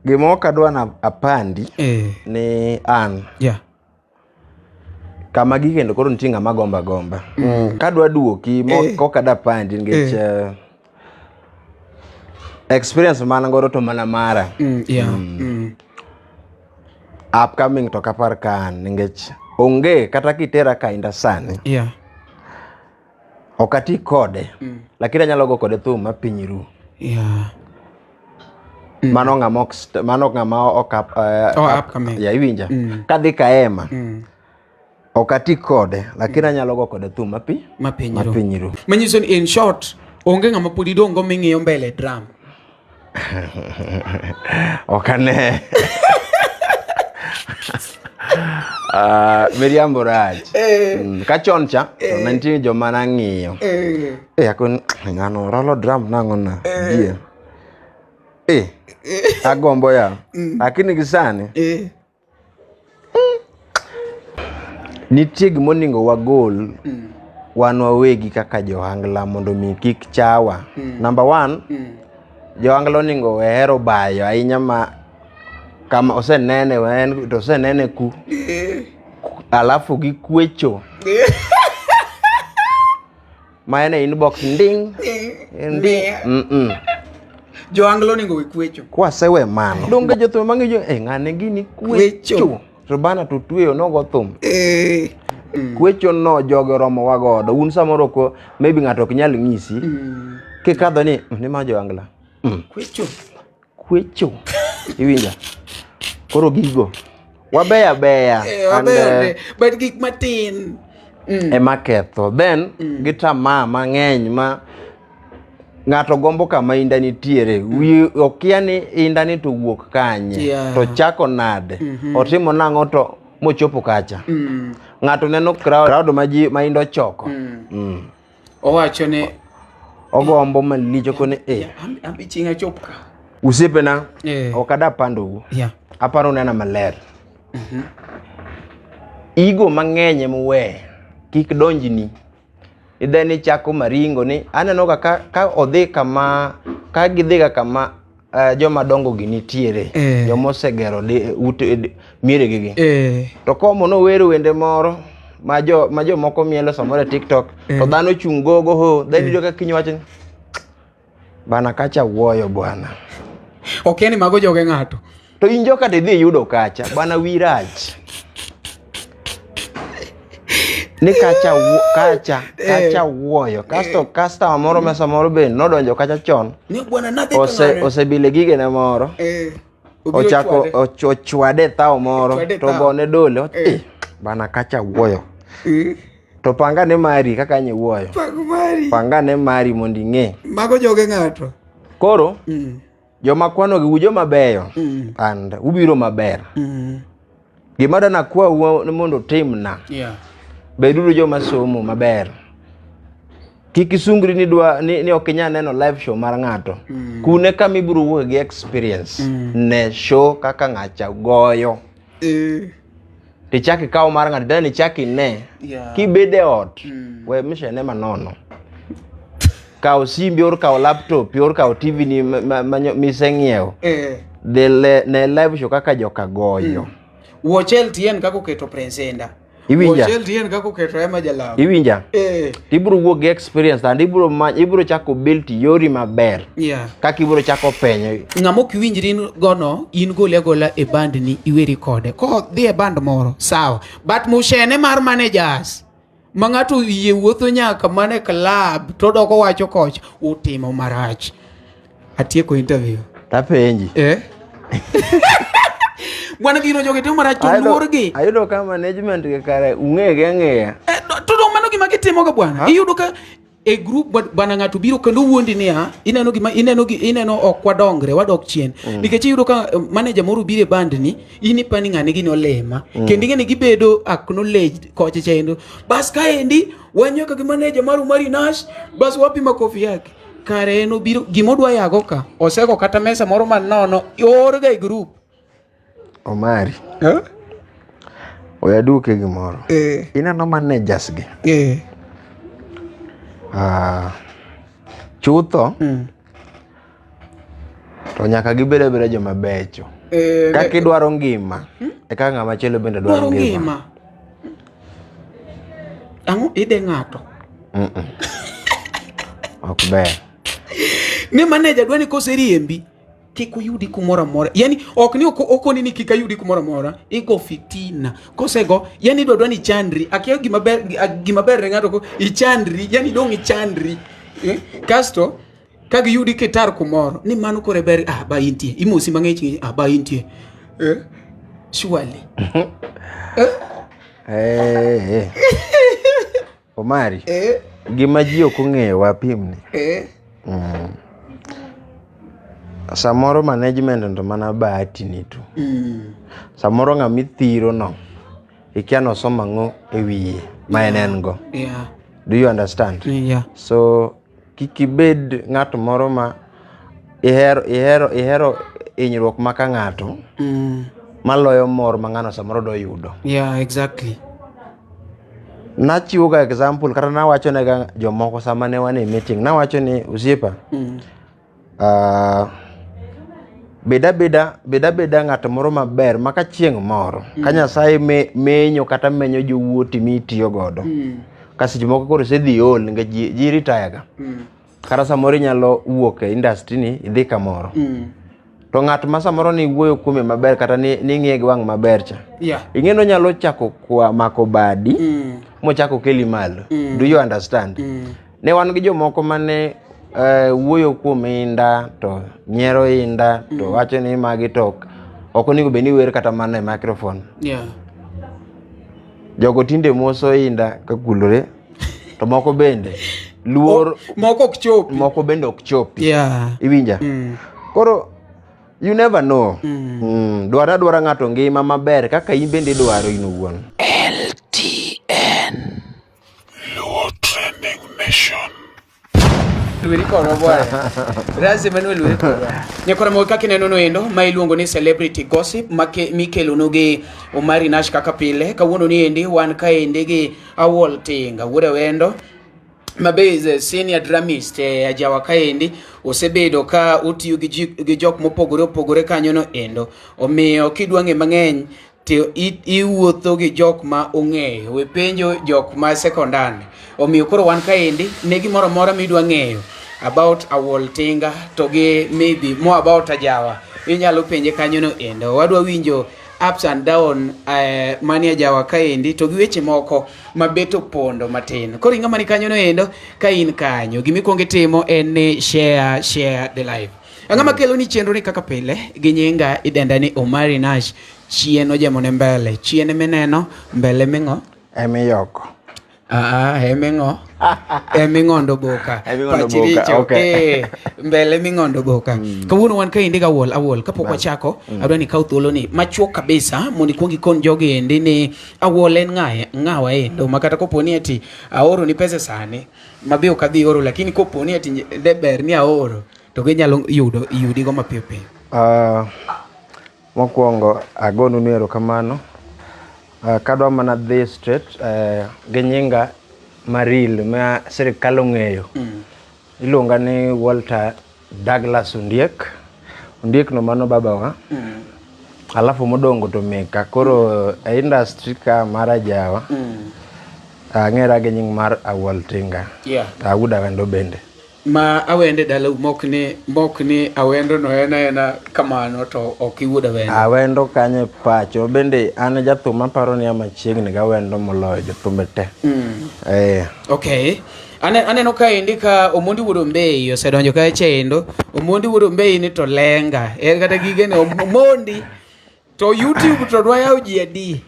Gimo kadwa na apandi ni an. Yeah. Kama gikendo koro ntinga magomba. Kadwa duoki moko kada pandi ngech experience mana goro to mana mara. Upcoming to kapar kan ngech onge kata kitera ka inda sani. Yeah. Okati kode. Lakini anyalo go kode thum mapinyiru. Yeah. Mano ngama upcoming. Ya iwinja. Kadhi ka ema. Okati kode lakini anyalo go kode thum mapinyiru. Manyiso ni in short onge ngama podi dongo mingiyo mbele drum. Okane. Miriambo raj. Kachoncha nanti joma nang'iyo. Akon ngano rolo drum nangona. Agombo ya. Lakini gisani. Nitie gimoningo wagol wan wawegi kaka Ohangla mondo mi kik chawa. Number 1, Ohangla oningo hero bayo ahinya ma kama osenene wen to osenene ku alafu gi kwecho maene inbox nding Ohangla oningo kwecho kwa sewe mano donge jothum mang'eyo ng'ane gini kwecho to bana to tweyo nogo thum kwecho no jogo romo wagodo un samoro ko maybe ng'ato ok nyal ng'isi kikadho ni ma Ohangla kwecho iwinja koro gigo wabeya but gik matin maketho then gitama mang'eny ma ng'ato gombo kama inda nitiere okia ni inda ni to wuok kanye to chako nade otimo nang'o to mochopo kacha ng'ato neno crowd ma indo choko owacho ne ogombo malicho kone ambi chinga chopka usipena okada pando aparo nena maler igo mang'eny muwe kik donjini ideni chako maringo ni aneno ka odhi kama ka gidhiga kama joma dongo gi nitiere jomosegero miere gigi to komo no wero wende moro ma jo moko mielo samore TikTok to dhano chungogo ho then ido ka kinywache bana kacha wuoyo bwana okeni mago joge ng'ato to injo ka dhi yudo kacha bana wirach ni kacha wuoyo kasto moro mesa moro ben nodonjo kacha chon ni bwana nade osebile gige ne moro ochako ochwade tao moro to gone dole bana kacha wuoyo to panga ne mari kaka nye wuoyo panga ne mari mondi ng'e mago joge ng'ato koro joma kwano gi ujo mabeyo and ubiro maber gima dana kwa mondo timna bedudu joma somo maber kiki sungri ni okinya neno live show mar ng'ato kune kama ibiro wuok gi experience ne show kaka ng'acha goyo tichaki kawo mar ng'ato dani chaki ne kibede ot we mishene manono kawo simbi or kawo laptop or kawo TV ni miseng'iewo ne live show kaka joka goyo Wochel tien kako keto presenda iwinja Wochel tien kako keto ema jalaw iwinja ibiro wuok gi experience and ibiro chako build yori maber kaka ibiro chako penyo ng'amo kiwinjri gono in gola e band ni iweri kode ko dhi e band moro sawa but mushene mar managers mang'ato yie wuotho nyaka mane club to doko wacho koch utimo marach atieko interview tapenji Bwana gino joge timo marach to luorgi ayudo ka management ke kare ung'eya to do mano gima gitimo ga bwana iyudo ka e group bana ng'ato biro kendo wuondi niya ineno ok wadongre wadok chien nikech iyudo ka manager moro biro e band ni ini pani ng'ane gini olema kendo ng'ene gibedo acknowledged koche chendo bas kaendi wanyoka gi manager maru mari Nash bas wapi makofi yake kare eno biro gimodwa yago ka osego kata mesa moro man nono yorga e group Omari oya duke gimoro inano managers gi chutho To nyaka gibede bede joma becho. Kaka idwaro ngima. Eka ng'ama chielo bende dwaro ngima. Ang'o ide ng'ato? Ok ber. Ni manager dwani koseriembi kik uyudi kumoro amora. Yani ok ni okoni ni kik ayudi kumoro amora. Igo fitina. Kosego yani dwani chandri. Akiyo gima ber ne ng'ato ko ichandri. Yani dong ichandri. Kasto kagi yudi kitar kumoro ni mano kore ber ba intie. Imosi mang'ich ba intie. Surely. Omari. Gima ji ok ong'eyo wapimni. Samoro management ndo mana bahati ni tu. Samoro ng'ama ithiro no ikia no somo ang'o e wiye ma en go. Yeah. Do you understand? Yeah. So kikibed ng'ato moro ma ihero inyruok maka ng'ato maloyo mor ma ng'ano samoro do yudo. Yeah, exactly. Nachiwo ga example kata nawacho ne ga jomoko sama ne wane meeting nawacho ni usiepa beda ng'ato moro maber maka chieng' moro ka Nyasaye menyo kata menyo jowuoti mitiyo godo kasi jomoko koro sedhi ol nikech ji retire ga kata samoro nyalo wuok e industry ni idhi kamoro to ng'at ma samoro ni wuoyo kuome maber kata ni ng'iye gi wang' maber cha ing'eno nyalo chako kwa mako badi mochako keli malo. Do you understand? Ne wan gi jomoko mane wuoyo kuom inda to nyiero inda to wacho ni magi tok ok onego bed ni wer kata mana e microphone. Jogo tinde moso inda ka kulore to moko bende luor moko ok chopi. Moko bende ok chopi. Iwinja? Koro you never know. Dwara ng'ato ngima maber kaka in bende dwaro in owuon. LTN Luo Trending Mission. Luirikoro bwana. Razi Manuel luirikoro. Nyakora mo kaka neno no endo ma iluongo ni celebrity gossip mikelo noge Omari Nash kaka pile kawuono ni endi wan ka endi gi Awuol Tinga Wuod Awendo. Mabeyo is a senior dramist ajawa kaendi osebedo ka utiyo gi jok mopogore kanyo no endo omiyo kidwange mang'eny to iwuotho gi jok ma ong'eyo we penjo jok ma sekondari omiyo koro wan kaendi ne gimoro mora midwa ng'eyo about Awuol Tinga to gi maybe more about ajawa inyalo penje kanyo no endo wadwa winjo ups and down mani ajawa kaendi to gi weche moko mabeto pondo matin koro ing'ama ni kanyo no endo ka in kanyo gimikwongo timo en ni share the live ang'ama kelo ni chenro ni kaka pile gi nyinga idenda ni Omari Nash chien ojamone mbele chien meneno mbele ming'o emiyoko eming'o eming'ondo boka pachiricho okay. Mbele ming'ondo boka kawuono wan kaendi ga Awuol kapok wachako adwa ni kaw thuolo ni machuok kabisa mondo ikwongi kon joge endi ni Awuol en ng'awa endo makata koponi ati aoro ni pesa sani Mabeyo kadhi oro lakini koponi ati deber ni aoro to ginyalo yudi go mapiyo piyo. Mokwongo agonu ni erokamano kadwa mana dhi straight gi nyinga maril ma sirikal ong'eyo iluonga ni Walter Douglas Ondiek no mano babawa alafu modongo to meka koro industry ka mara jawa ang'era gi nying mar Awuol Tinga Wuod Awendo bende ma awende dala mokni Awendo no ena kamano to ok Wuod Awendo. Awendo kanye pacho bende an jathum maparo ni amachiegni ga Awendo moloyo jothumbe te. Okay. Aneno ka indi ka Omondi Wuod Ombei osedonjo ka chendo. Omondi Wuod Ombei ni to lenga. Kata gige ne Omondi to YouTube to dwa yaw ji adi.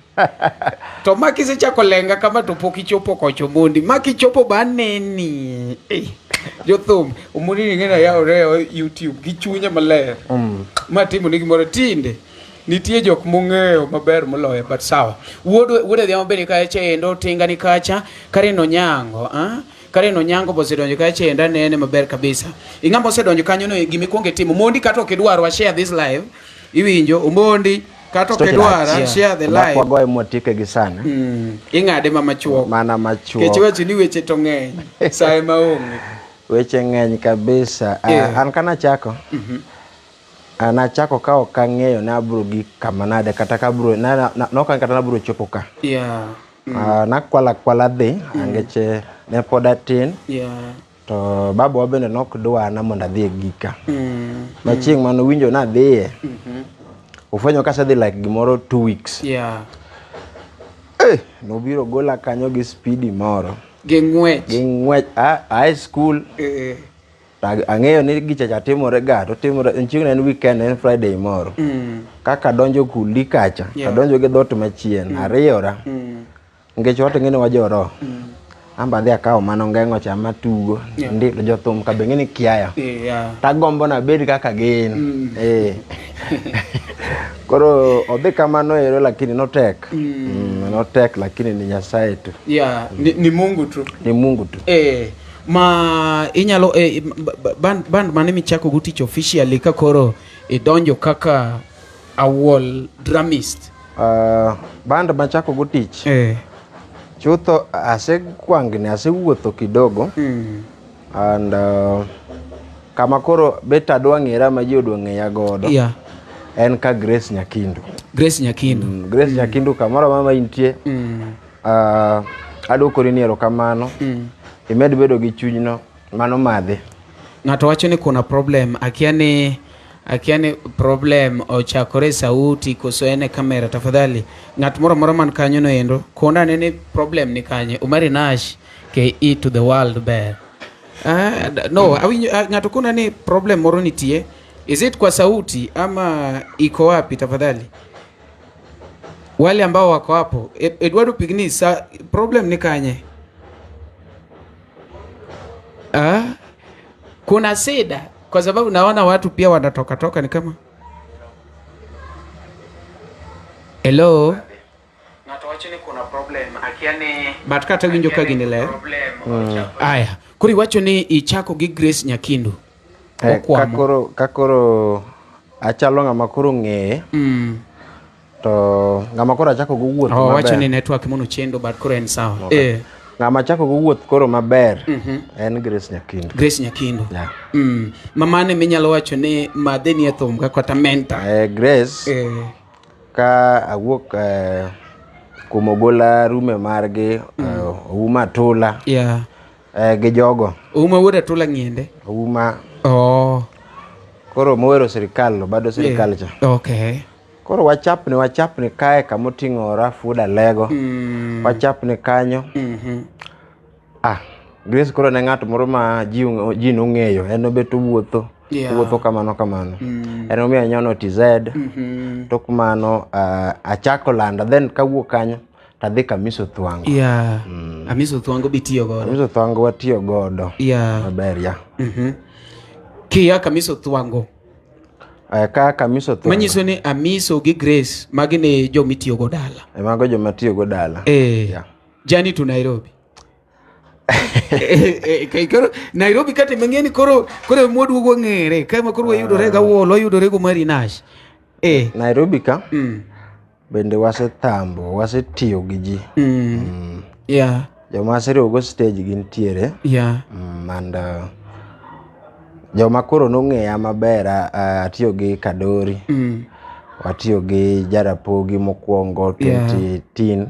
To makise chako lenga kama to pok ichopo kocho Omondi. Makichopo baneni. Jothum Omondi ni ng'ena yaw YouTube gi chunya maler. Ma timo ni gimoro tinde. Nitie jok mong'eyo maber moloyo but sawa. Wuod Adhiambo bende ka chendo Tinga ni kacha Kareno Nyango Kareno Nyango bosedonjo ka chenda nene maber kabisa. Ing'ama osedonjo kanyo no gimikwonge timo Omondi kata ok idwaro share this live iwinjo Omondi kata ok idwaro share the live wagoye motike gi sana ing'ade machuok mana machuok kechiwacho ni weche to ng'eny sae maonge weche ng'eny kabisa an kana chako Nachako ka ok ang'eyo ne abro gi kama nade kata ka bro nokan kata nabro chopo ka. Nakwala dhi angeche ne pod atin. To baba bende nok dwana mondo adhi gika. Machieng' mano winjo na dhiye. Ufwenyo ka sedhi like gimoro 2 weeks. Nobiro gola kanyo gi speedy moro. Ging'wech high school. Ang'eyo ni gicha timore ga to timore chieng' en weekend en Friday moro. Kaka donjo kuli kacha, adonjo gi dhot machien, ariyora. Ngech wate ngene wajoro. Amba dhi akawo mano ngeng'o cha matugo, ndiko jothum ka beng'e ni kiaya. Tagombo na bed kaka gin. Koro odhi kamano ero lakini notek. Notek lakini ni Nyasaye tu. Ni Mungu tu. Ni Mungu tu. Ma inyalo band mane michako go tich officially ka koro idonjo kaka Awuol drummist. Band machako go tich. Chutho asewuotho kidogo. And kama koro beta dwa ng'era ma ji odwa ng'eya godo. En ka Grace Nyakindu. Grace Nyakindu kamoro mama intie. Adwokori ni erokamano. Imed bedo gi chunyno mano madhe. Ng'ato wacho ni kuna problem akiane problem ochakore sauti koso ene kamera tafadhali. Ng'at moro man kanyo no endo kona nene problem ni kanye umari nash ke to the world bear. No, ng'ato kuna ni problem moro nitie. Is it kwa sauti ama iko wapi tafadhali? Wale ambao wako hapo Eduardo Pigni problem ni kanye? Kuna seda kwa sababu naona watu pia wanatoka ni kama hello ngato wacho ni kuna problem akiane but kata winjo ka ginile aya kuri wacho ni ichako gi Grace Nyakindu kakoro achalo ng'ama koro ng'eye to ng'ama koro achako go wuoth maber wacho ni network mono chendo but koro en sawa ng'ama chako go wuoth koro maber en Grace Nyakindu. Mamane minyalo wacho ni madeni ethum ka kata mentor Grace ka awuok kumogola rume margi uma tula gi jogo uma wuoda tula ng'iende uma koro mowero sirikal bado sirikal cha koro wachapni kae kamoting'ora fuda lego wachapni kanyo Grace koro ne ng'ato moro ma ji nong'eyo en obeto wuotho kamano en omiyo nyono TZ tok mano achako landa then kawuok kanyo tadhi Kamiso Thwango Amiso Thwango bitiyo godo Kamiso Thwango watiyo godo maber kia Kamiso Thwango ka Kamiso Thwango manyiso ni Amiso gi Grace magi ne jo mitiyo go dala mago jo matiyo go dala Jani to Nairobi koro Nairobi kate mang'eni koro moduogo ng'ere kama koro yudore ga Awuol yudore go Marinash Nairobi ka bende wasetiyo gi ji joma serigo stage gin tiere and joma koro nong'eya maber atiyo gi Kadori watiyo gi Jarapogi mokwongo 2018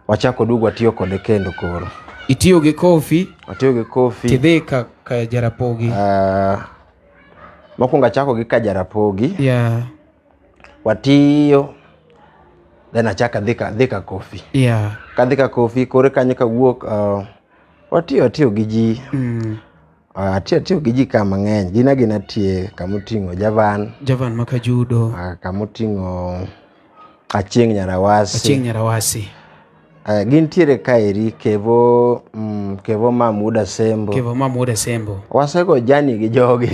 wachako dugu watiyo kode kendo koro itiyo gi Kofi tidhi ka Jarapogi mokwongo achako gi ka Jarapogi watiyo then achaka dhi ka Kofi kadhi ka Kofi kore kanyo kawuok watiyo gi ji atiyo gi ji ka mang'eny gina tie kamoting'o Javan makajudo kamoting'o Achieng' Nyarawasi gintiere kaeri Kevo Mamuda Sembo wasego jani gi jogi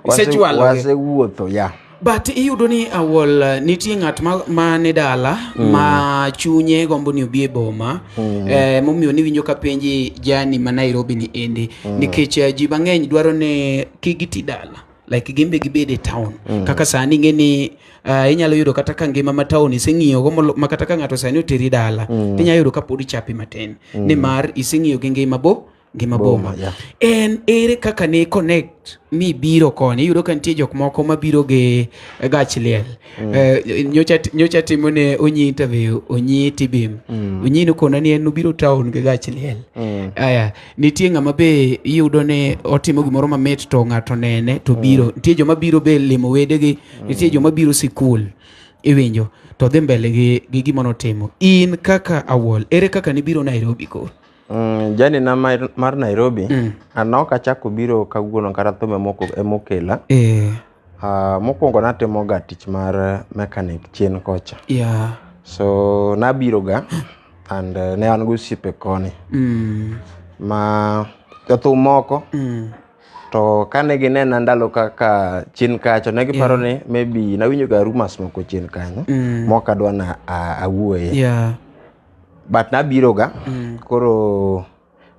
wasewuotho but iyudo ni Awuol nitie ng'at ma ne dala ma chunye gombo ni obi e boma momiyo ni winjo ka penji jani ma Nairobi ni endi nikech ji mang'eny dwaro ne kigiti dala like gimbe gibede town kaka sani ng'eni inyalo yudo kata ka ngima ma town iseng'iyo go makata ka ng'ato sani oteri dala inyalo yudo ka pod ichapi matin ni mar iseng'iyo gi ngima ngima boma. En ere kaka ne connect mi biro koni iyudo ka nitie jok moko mabiro gi gach liel. Nyocha timo ne onyi interview onyi tibim. Onyi no kona ni en nobiro town gi gach liel. Aya nitie ng'ama be iyudo ne otimo gimoro mamit to ng'ato nene to biro. Nitie joma biro be limo wedegi, nitie joma biro sikul. Iwinjo to dhi mbele gi gima notimo. In kaka Awuol, ere kaka nibiro Nairobi koro? Jani na mar Nairobi, an achako biro kawuono kata thum emokela. Mokwongo natimo ga tich mar mechanic chien kocha. So nabiro ga and ne an gosiepe koni. Ma thum moko to kane ginena ndalo kaka chien kacho ne giparo ni maybe nawinjo ga rumors moko chien kanyo moko adwa na awuoye. But nabiro ga koro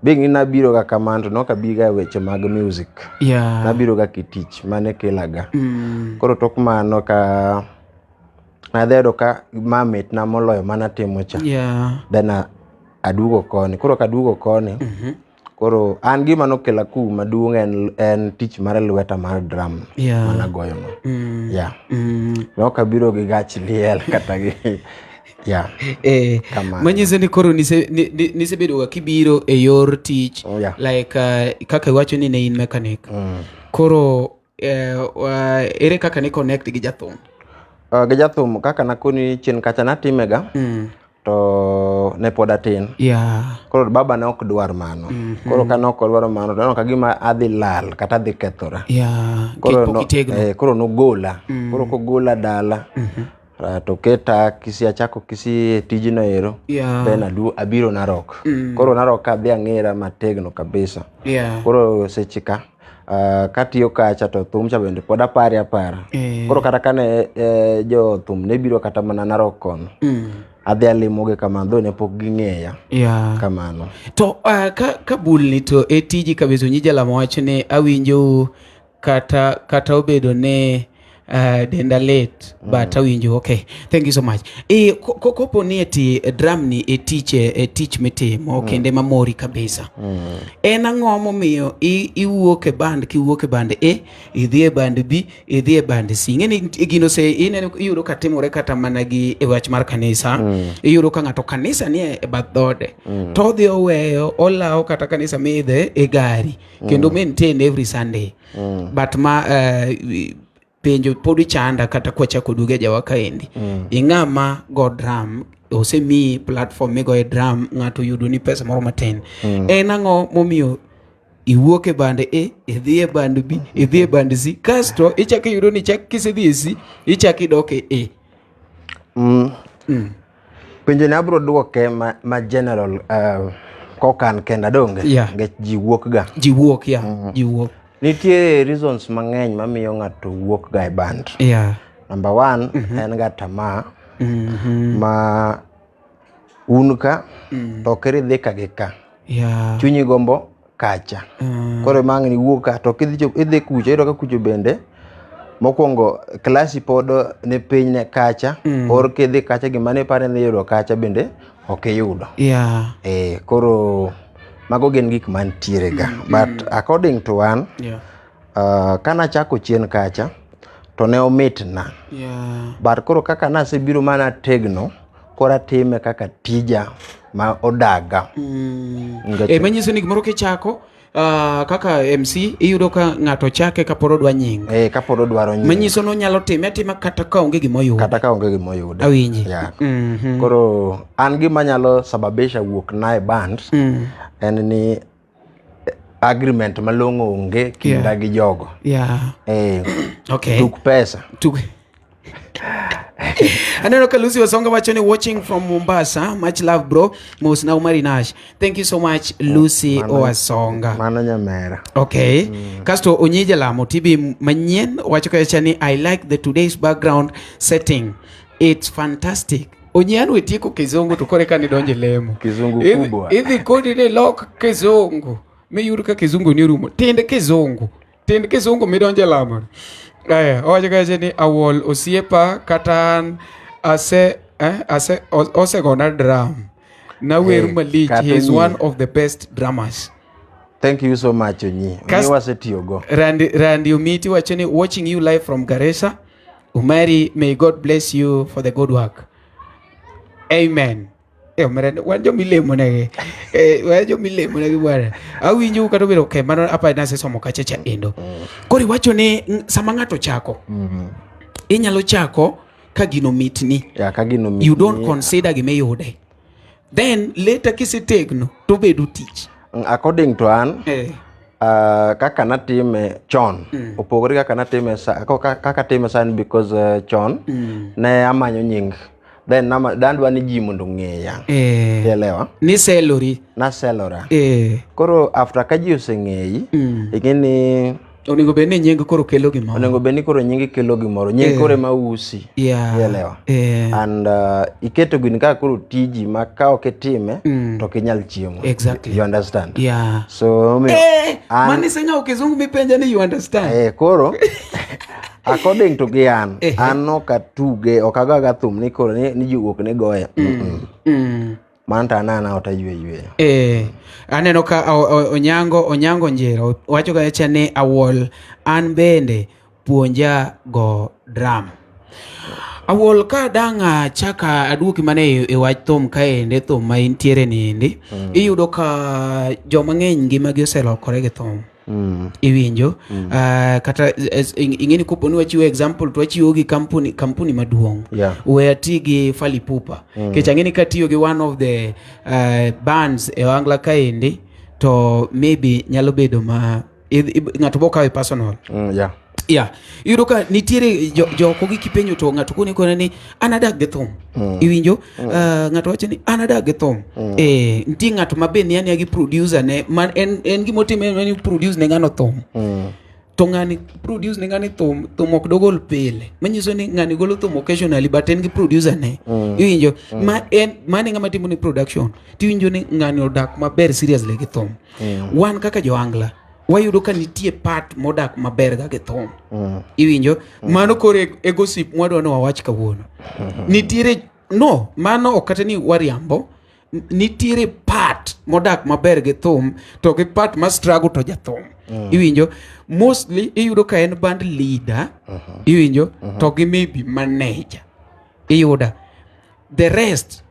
being nabiro ga kamando no kabiga weche mag music. Nabiro ga kitich mane kelaga. Koro tok mano ka nadhedo ka mamit na moloyo mana timo cha. Then adugo koni. Koro kadugo koni. Koro an gima nokela ku maduong' en tich mar lweta mar drum mana goyo no. No kabiro gi gach liel kata gi manyiso ni koro nisebedo ga kibiro e yor tich like kaka iwacho ni ne in mechanic. Koro ere kaka ni connect gi jathum? Gi jathum kaka nakoni chien kacha natimega to ne pod atin. Koro baba ne ok dwar mano. Koro ka ne ok dwar mano to kagima adhi lal kata adhi kethora. Koro nogola. Koro kogola dala. To keta kisi achako kisi tijino ero. Then abiro Narok. Koro Narok adhi ang'era mategno kabisa. Koro sechika katiyo kacha to thum cha bende pod apara. Koro kata kane jo thum ne biro kata mana Narok kono. Adhi alimoge kamano ne pok ging'eya. Kamano. To ka bulni to tiji kabisa nyi jala mwacho ne awinjo kata obedo ne denda late but awinjo. Okay, thank you so much. Kopo ni eti drum ni teach mitimo kende mamori kabisa. En ang'o momiyo iwuok e band kiwuok e band A idhi e band B idhi e band C? Ng'eni gino se ineno iyudo ka timore kata mana gi e wach mar kanisa. Iyudo ka ng'ato kanisa ni e bath dhode to odhi oweyo olawo kata kanisa midhe e gari kendo maintain every Sunday. But penjo podi chanda kata kwachako duge jawa kaendi. Ing'ama go drum osemi platform me go e drum ng'ato yudo ni pesa moro matin. En ang'o momiyo iwuok e band A idhi e band B idhi e band C kasto ichaki yudo ni chak kisedhi e C ichaki dok e A? Penjo ne abro duoke ma general kokan kenda donge ngech ji wuok ga. Ji wuok. Nitie reasons mang'eny mamiyo ng'ato wuok ga e band. Number one, en ga tamaa. Ma unka to keri dhi ka gi ka. Chunyi gombo kacha. Koro mang'ni wuok to idhi kucho, iro ka kucho bende mokwongo klasi pod ne piny ne kacha. Or kidhi kacha gima ne pare ni yudo kacha bende ok iyudo. Koro mago gin gik mantiere ga. But according to one, kana chako chien kacha to ne omit na. But koro kaka nasebiro mana tegno kora time kaka tija ma odaga. Manyiso ni gimoro kichako kaka MC iyudo ka ng'ato chake kaporo dwa nying. Kaporo dwaro nying. Manyiso no nyalo time atima kata ka onge gimoyudo. Awinji. Koro an gima nyalo sababisha wuok na e band en ni agreement malong'o onge kinda gi jogo. Okay. Tuk pesa. Aneno ka Lucy Wasonga wachone watching from Mombasa. Much love bro. Mos na Umarinash. Thank you so much Lucy Wasonga. Mano nyamera. Okay. Kasto onyije lamo tibi manyien wacho ka chani I like the today's background setting. It's fantastic. Onyiano wetiko kizungu to kore kani donje lemo. Kizungu kubwa. Hivi kodi ne lok kizungu. Me yuru ka kizungu ni rumo. Tende kizungu mi donje lamo. Owacho ka chani Awuol osiepa katan ose gona drum. Na weru malich, he is one of the best drummers. Thank you so much Onyi. Onyi wasetiyogo. Randy Umiti wachoni watching you live from Garissa. Umari, may God bless you for the good work. Amen. Wanjo milemo nage. Wanjo milemo nage bwana. Awinjo kato biro ke mano apa nase somo kachacha endo. Kori wachoni sama ng'ato chako. Inyalo chako ka gino mitni. Yeah, ka gino mitni. You don't consider gime yude. Then later kisetegno to bedu tich. According to an kaka natime chon opogore kaka natime kaka time san because chon ne amanyo nying then dandwa ni ji mondo ng'eya elewa ni celery na celora koro after ka ji oseng'eyi ingeni onego bed ni nying koro kelo gimoro onego bed ni koro nying kelo gimoro nying koro ma usi elewa and iketo gini kaka koro tiji ma ka okitime to kinyal chiemo. Exactly. You understand? Yeah. So mani senya okizungu mipenja ni you understand? Koro according to gian an okatuge okagaga thum ni koro ni juok ne goya manta nana otajwe aneno ka onyango njero wacho ga cha ne Awuol an bende puonja go drum. Awuol ka danga chaka aduoki mane e wach thum kaende thum ma intiere nindi iyudo ka joma ng'eny ngimagi oselokore gi thum. Iwinjo kata ingeni kopo ni wachiwo example to wachiwo gi kampuni maduong where tigi Fally Ipupa kech angeni katiyo gi one of the bands e Ohangla kaendi to maybe nyalo bedo ma ng'ato bokawe personal. Iyudo ka nitiere joko gi kipenjo to ng'ato kone ni anadag gi thum. Iwinjo ng'ato wacho ni anadag gi thum. Nitie ng'ato mabe ni ani gi producer ne man en gimotime ni produce ne ng'ano thum. To ng'ani produce ne ng'ani thum ok dogol pile. Manyiso ni ng'ani golo thum occasionally but en gi producer ne. Iwinjo mane ng'ama timo ni production. Tiwinjo ni ng'ani odak maber seriously gi thum. Wan kaka jo Ohangla wayudo ka nitie part modak maber ga gi thum. Iwinjo mano kore e gossip mwadwa no wawach kawuono. Nitiere mano okata ni wariambo nitiere part modak maber gi thum to gi part ma struggle to ja thum. Iwinjo mostly iyudo ka en band leader iwinjo to gi maybe manager iyuda the rest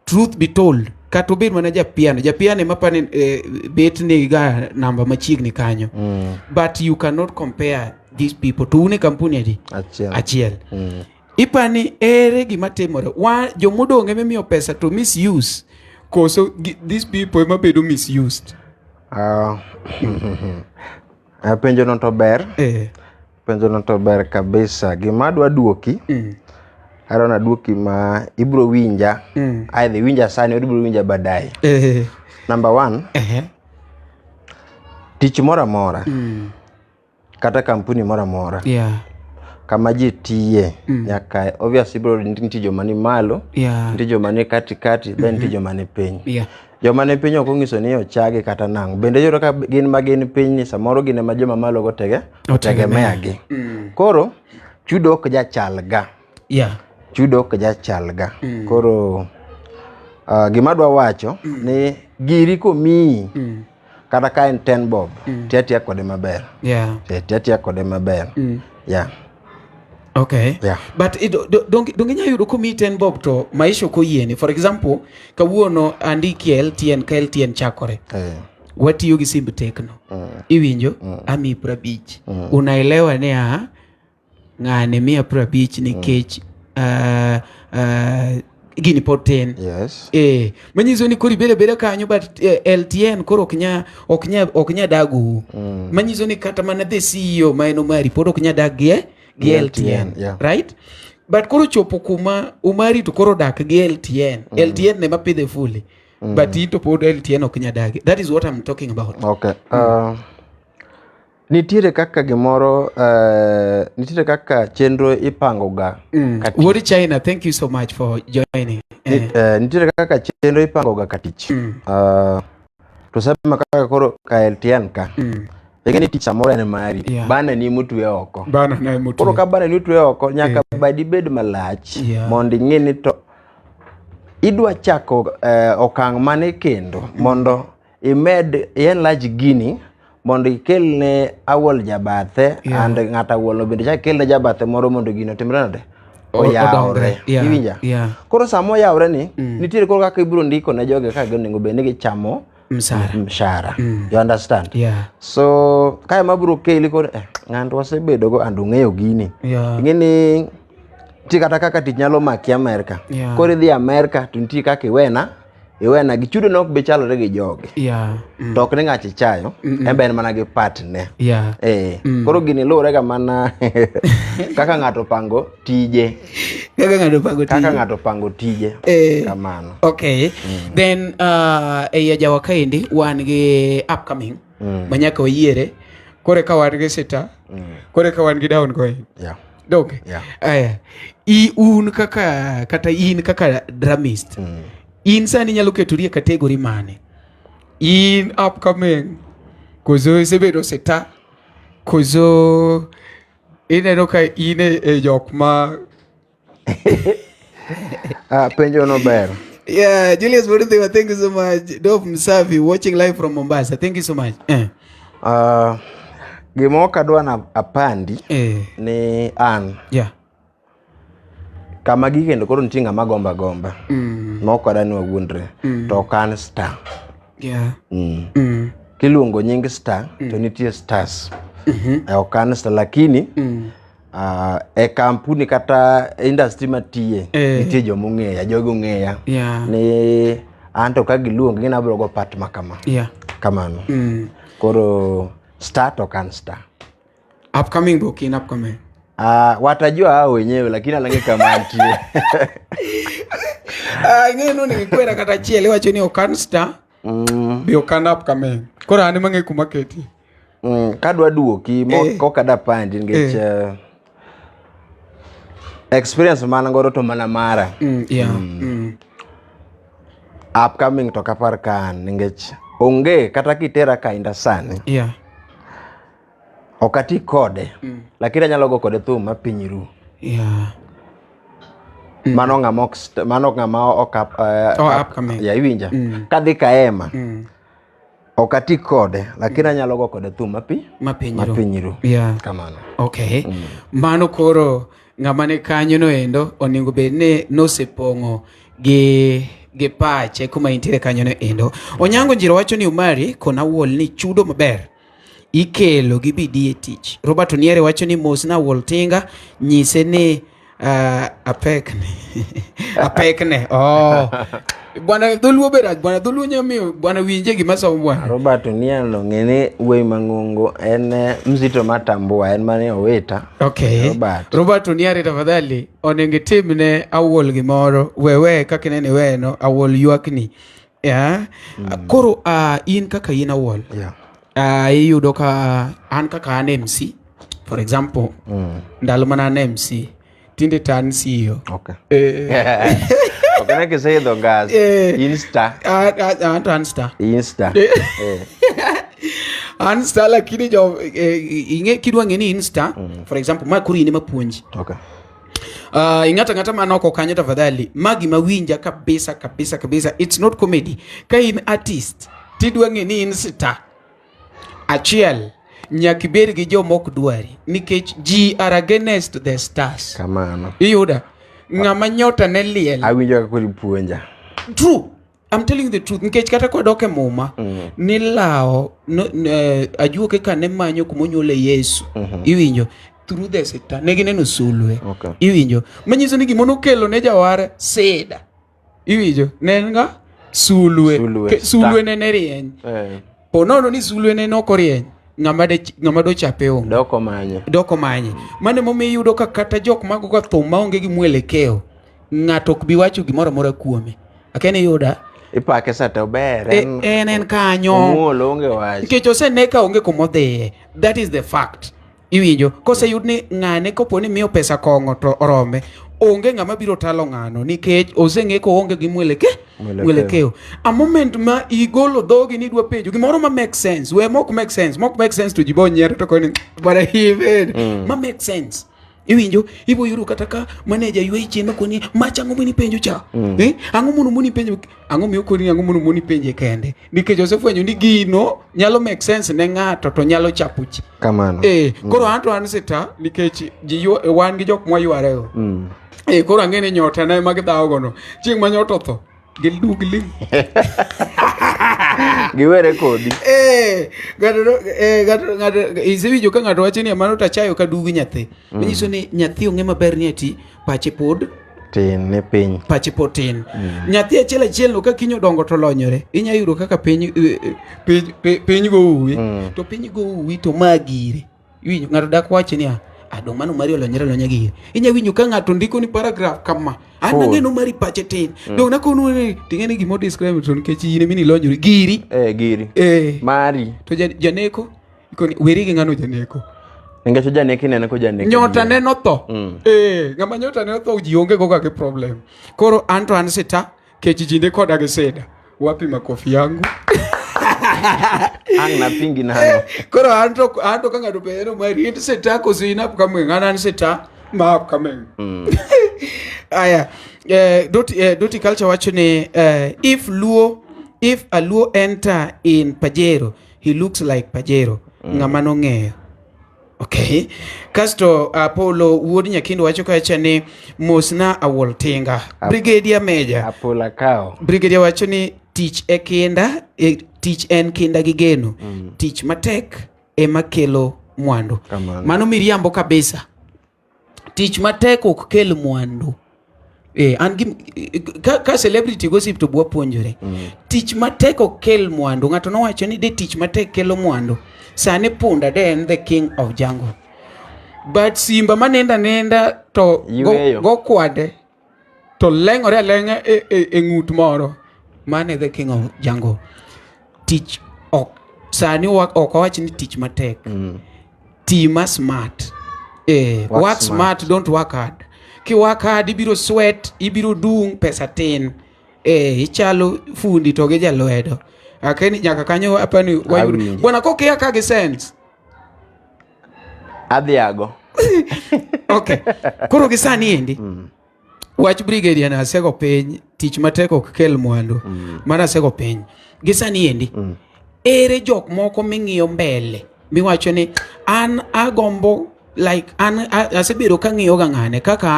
truth be told kato bed mana japiano mapani bet ni ga namba machiegni kanyo but you cannot compare these people to une kampuni adi achiel ipani ere gima timore jomodonge memiyo pesa to misuse koso these people mabedo misused. Penjo no to ber kabisa gima adwa duoki arona duoki ma ibro winja either winja sani or ibro winja badai. Number 1 tich mora mora kata kampuni mora mora kama ji tiye nyaka obviously ibro nitie joma ni malo nitie joma ni kati then nitie joma ni piny. Joma ni piny ok onyiso ni ochagi kata nang bende yoro ka gin magin piny ni samoro gin ma joma malo go tegemea gi. Koro chudo ok jachalga. Chudo ok jachalga. Koro gima dwa wacho ni giri komi kata ka en 10 bob tiatia kode maber. Tiatia kode maber. Okay. But don't yudo komi 10 bob to maisha koyieni. For example, kawuono andiki LTN ka LTN chakore. Watiyo gi simb Tecno. Iwinjo ami 50. Unaelewa ni ng'ane 150 nikech gini pod tin. Manyiso ni kori bere kanyo but LTN koro oknya dagu. Manyiso ni kata mana the CEO maeno mari pod oknya dagie gi LTN. Right? But koro chopo kuma umari to koro dak gi LTN. LTN ne mapidhe fully. But ito pod LTN oknya dagi. That is what I'm talking about. Okay. Nitiere kaka gimoro nitiere kaka chenro ipango ga Wuod China, thank you so much for joining. Nitiere kaka chenro ipango ga katich. To sema kaka koro ka LTN ka Egeni tich samoro en mari bana ni mutwe oko. Koro ka bana ni mutwe oko nyaka badi bed malach mondo ing'eni to idwa chako okang' mane kendo mondo imed yen large gini mondo ikelne Awuol jabathe and ng'ata Awuol no bende chak kelne jabathe moro mondo gino timre nade oyawre. Iwinja? Koro samo oyawre ni nitiere koro kaka ibiro ndiko ne joge ka onego bed ni gichamo mshahara. You understand? So kae mabiro keli koro ng'anto wasebedo go and ung'eyo gini. Ing'eni ti kata kaka tich nyalo maki Amerika. Koro idhi Amerika to nitie kaka iwena gi chudo nok be chalore gi joge. To ok ni ng'achi chayo, embe en mana gi partne. Koro gini luwore ga mana kaka ng'ato pango tije. Kaka ng'ato pango tije. Kamano. Okay. Then jawa kaendi wan gi upcoming manyaka oyiere. Kore ka wan gi sita. Kore ka wan gi down going. Dog. Un kaka dramist. In sani nyalo keturie kategori mane? In upcoming kozo isebedo seta kozo ineno ka ine jok ma penjo no ber. Julius Wuod, thank you so much. Dov Msavi watching live from Mombasa. Thank you so much. Gimo kadwa na apandi ni an. Kama gikendo koro nitinga magomba moko dani wawuondre to kan star. Kiluongo nying star to nitie stars. Okan star lakini e kampuni kata industry matiye nitie jomong'eya, jogo ng'eya. Ni anto ka giluongo gina biro go part makama. Kamano. Koro star to kan star. Upcoming book in upcoming. Watajua hao wenyewe lakini alange kama antie. Ngeno ni kwera kata chiele wacho ni okan star. Bi okan upcoming. Kora ani mange ku market. Kadwa duoki moko kada pandi ngech experience mana ngoro to mana mara. Upcoming to kapar kan ngech onge kata kitera ka indasani. Okati kode lakini anyalo go kode thum mapinyiru. Mano ngama upcoming. Iwinja. Kadhi kaema. Okati kode lakini anyalo go kode thum mapinyiru. Kamano. Okay. Mano koro ng'amane kanyo no endo oningo bedne nosepongo ge pache kuma intiere kanyo no endo. Onyango Njiro wacho ni umari kona Awuol ni chudo maber ikelo gi bidie tich. Robert Oniere wacho ni mos na Awuol Tinga nyise ni apekne. Bwana dhuluo beraj, bwana dhuluo nyamio, bwana winje gima somo bwana. Robert Oniere no ng'ene wey mang'ongo en mzito matambua en mane oweta. Okay. Robert Oniere tafadhali onenge timne Awuol gimoro wewe kaka nene weno Awuol yuakni. Koro in kaka in Awuol. Iyudo ka an kaka an MC for example ndalo mana an MC tinde tan CEO. Okay, nake say the gas. Insta. Insta. Insta lakini jo inge kidwa ngeni Insta for example makuri ni mapuonji. Ingata manoko kanyo tafadhali magi mawinja kabisa it's not comedy. Ka in artist tidwa ngeni Insta achiel nyakibed gi jomok dwari nikech ji are against the stars. Kamano. Iyuda ng'ama nyota ne liel. Awinjo ka kuri puonja. True. I'm telling you the truth. Nikech kata kwa doke muma ni lao ajuoke ka ne manyo kumonyole Yesu. Iwinjo through the sita negineno sulwe. Iwinjo manyiso ni gimono kelo ne jaware seda. Iwinjo nenga sulwe ne rieny. Ponono ni sulwe ne nokorieny. Ng'ama do chape onge. Doko manye. Mane momi yudo ka kata jok mago ka thum maonge gi mwelekeo. Ng'ato ok bi wacho gimoro amora kuome. Akene yuda. Ipake sata ober. En kanyo. Omuolo onge wach. Nikech oseneka onge kumodhiye. That is the fact. Iwinjo. Kose yud ni ng'ane koponi miyo pesa kong'o to orome. Onge ng'ama biro talo ng'ano nikech oseng'eko onge gi mwelekeo. A moment ma igolo dhogi ni dwa penjo gimoro ma make sense. We mok make sense to jibo nyiero to koni bara even ma make sense. iwinjo ibo yuru kata ka manager ywe chien koni macha ang'o muni penjo cha ang'o muni penjo ang'o miyo koni ang'o muni penje kende nikech osefwenyo ni gino nyalo make sense ne ng'ato to nyalo chapuchi kamano koro an sita nikech wan gi jok mwayware koro ang'ene nyota na ema gidhawo gono chieng' ma nyota otho giling giwere kodi gato isewinjo ka ng'ato wacho ni mano tachayo ka dugi nyathi manyiso ni nyathi ong'e maber ni ati pache pod tin ne piny pache pod tin nyathi achiel no ka kinyo dongo to lonyore inya yudo kaka piny go uwi to piny go uwi to magire iwinjo ng'ato dak wacho ni adong mano mari olonyre gire inya winjo ka ng'ato ndiko ni paragraph kama an ng'eno mari pache tin dong na kono ting'eni gimo describe to nikech yine mini lonyori giri mari to janeko ikoni weri gi ng'ano janeko nikech janeki nene ko janeki nyota neno tho ng'ama nyota neno tho ji onge go kake problem koro an sita kech jinde koda gi seda wapi makofi yangu ang na pingi nano koro anto ka ng'ato pero mari sita ko sina kama ng'ana sita ma kama aya doti culture wacho ni if a Luo enter in Pajero he looks like Pajero ng'ama no ng'eyo okay kasto Apollo wuod nyakindo wacho kacha ni mosna Awuol Tinga brigadier major Apollo kao brigadier wacho ni tich en kinda gi geno tich matek ema kelo mwandu mano miriambo kabisa tich matek ok kel mwandu ka celebrity gossip to bwa puonjore tich matek ok kel mwandu ng'ato nowacho ni de tich matek kelo mwandu sane punda de en the king of jungle but simba manenda to go kwade to leng'ore aleng'a e ng'ut moro mane the king of jungle tich ok sani ok wach ni tich matek tima smart work smart don't work hard ki work hard ibiro sweat ibiro dung pesa tin ichalo fundi to ge jalwedo akeni nyaka kanyo apani wayuri bwana kokia ka ge sense adhiago okay koro gisani endi wach brigadier na sego piny tich matek ok kel mwandu mana sego piny gisani endi ere jok moko ming'iyo mbele miwacho ni an agombo like an asebedo ka ng'iyo ga ng'ane kaka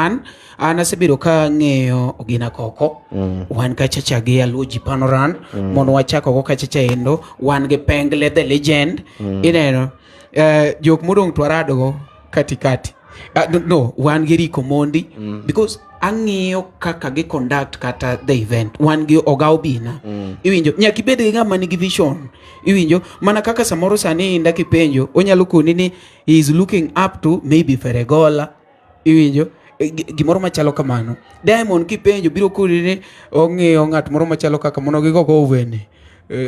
an asebedo ka ng'iyo Ogina Koko wan kachacha gi Aluoji Panoran mondo wachako go kachacha endo wan gi Pengle the legend ineno jok modong twarado go katikati no wan gi Rico Mondi because ang'iyo kaka gi conduct kata the event wan gi Oga Obina iwinjo nyaki bed gi ng'ama nigi vision iwinjo mana kaka samoro sani inda kipenjo onyalo koni ni he is looking up to maybe Feregola iwinjo gimoro machalo kamano Diamond kipenjo biro koni ni ong'iyo ng'at moro machalo kaka mono gi Gogo Owene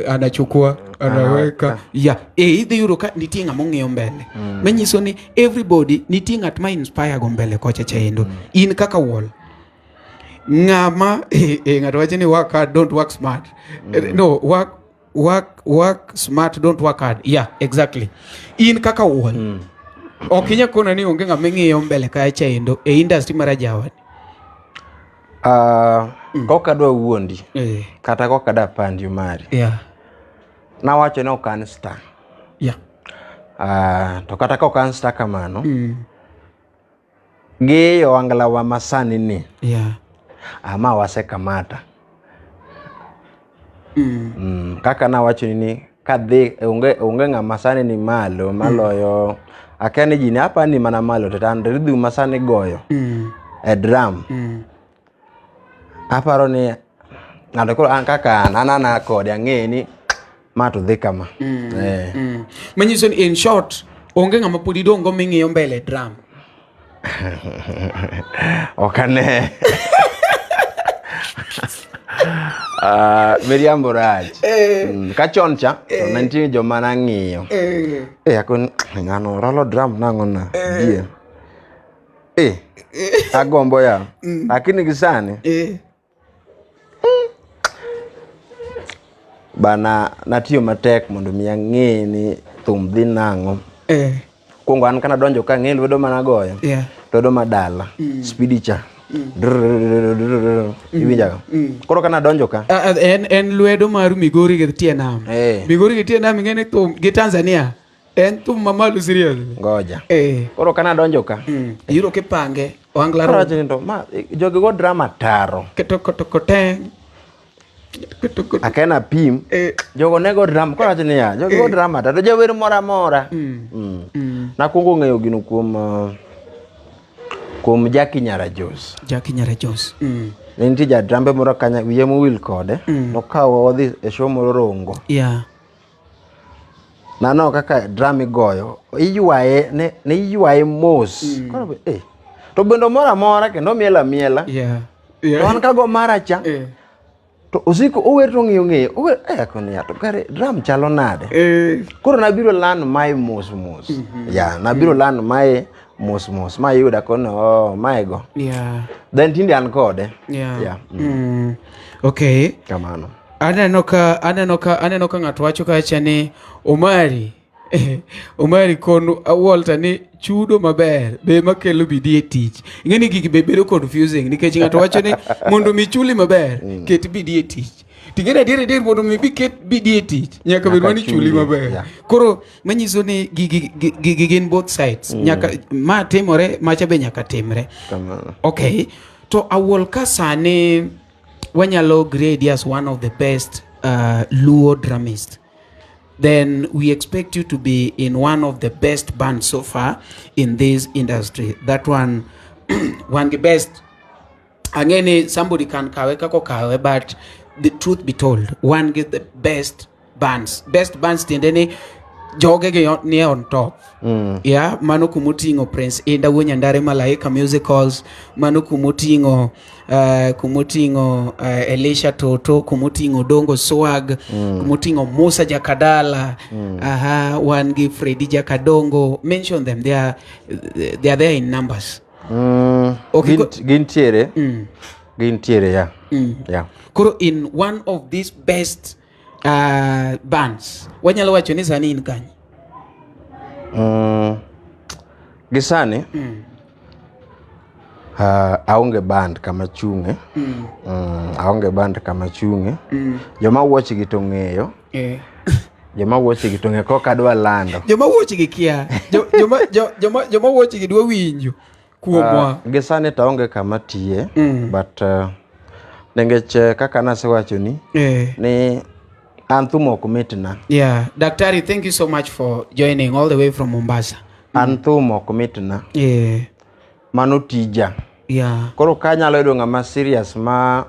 anachukua anaweka idhi yuro ka nitie ng'ama ong'iyo mbele manyiso ni everybody nitie ng'at ma inspire go mbele kocha chaendo in kaka Awuol ng'ama ng'ato wacho ni work hard don't work smart no work smart don't work hard exactly in kaka Awuol okinya kona ni onge ng'ama ng'iyo mbele ka chaendo e industry marajawa koka dwa wuondi kata koka da pandi mari na wacho ni okan star to kata ka okan star kamano gi Ohangla wa masani ni ama wase kamata kaka na wacho ni kadhi onge ng'ama sani ni malo maloyo akene jini hapa ni mana malo tetando ridhu masani goyo e drum aparo ni ng'ato koro an kaka anana kode ang'eni ma to dhi kama manyiso ni in short onge ng'ama podi dongo ming'iyo mbele drum okane miriambo raj kachon cha to nantie joma nang'iyo akon ng'ano rolo drum nang'ona agombo ya lakini gisani bana natiyo matek mondo mi ang'e ni thum dhi nang'o Kuongo an kana donjo ka ng'e lwedo mana goyo. Yeah. Lwedo madala. Speedy cha. Iwinjaga. Koro kana donjo ka. En lwedo mar Migori gi tie nam. Migori gi tie nam ng'ene thum gi Tanzania. En thum mamalo serious. Ngoja. Koro kana donjo ka. Yuro kipange. Ohangla Koro wacho ni to ma jogi go drama taro. Koteng. Akena pim. Jogo nego drama. Koro wacho ni ya. Jogi go drama taro. Jower mora mora. Nakuongo ng'eyo gino kuom Jackie Nyara Jos. Jackie Nyara Jos. Ne nitie jadrambe moro kanya wiye mowil kode. Nokawo odhi e show moro Rongo. Yeah. Nano kaka drama igoyo. Iywaye ne iywaye mos. Koro to bendo mora mora kendo miela. Yeah. To an kago mara cha. To usiku ower to ng'eyo. Ower koni ya to kare dram chalo nade. Koro nabiro lan mai mos. Ya, nabiro lan mai mos. Ma yuda kono mai go. Yeah. Then tindi an kode. Yeah. Okay. Kamano. Aneno ka ng'ato wacho kacha ni Omari konu Awuol tani chudo maber be makelo bidii e tich. Ing'eni gigi bedo confusing nikech ng'ato wacho ni mondo mi chuli maber ket bidii e tich. Ting'eni dire mondo mi ket bidii e tich nyaka bed mani chuli maber. Koro manyiso ni gigi gin both sides. Nyaka ma timore macha be nyaka timre. Okay. To Awuol ka sane wanyalo grade as one of the best Luo dramists. Then we expect you to be in one of the best bands so far in this industry. That one the best. Again, somebody can kawe, but the truth be told, one get the best bands. Best bands tendeni joge near on top. Yeah, manu kumutingo Prince Inda Wunyandare Malaika musicals, manu kumutingo Elisha Toto, kumutingo Dongo Swag, kumutingo Musa Jakadala, one give Freddy Jakadongo. Mention them. They are there in numbers. Okay. Gintiere, yeah. Yeah. Kuro in one of these best bands wanyalo wacho ni sani in kanyi? Gisani aonge band kama chunge. Aonge band kama chunge. Joma wuoch gi to ng'eyo. Joma wuoch gi to ng'eyo koka dwa lando. Joma wuoch gi kia. Joma wuoch gi dwa winjo kuomwa. Gisani to aonge kama tie, but nengech kaka nasewacho ni ni Anthumo kumitna. Yeah, Daktari, thank you so much for joining all the way from Mombasa. Anthumo kumitna. Yeah. Mano tija. Yeah. Koro kanyalo yudo ng'ama serious ma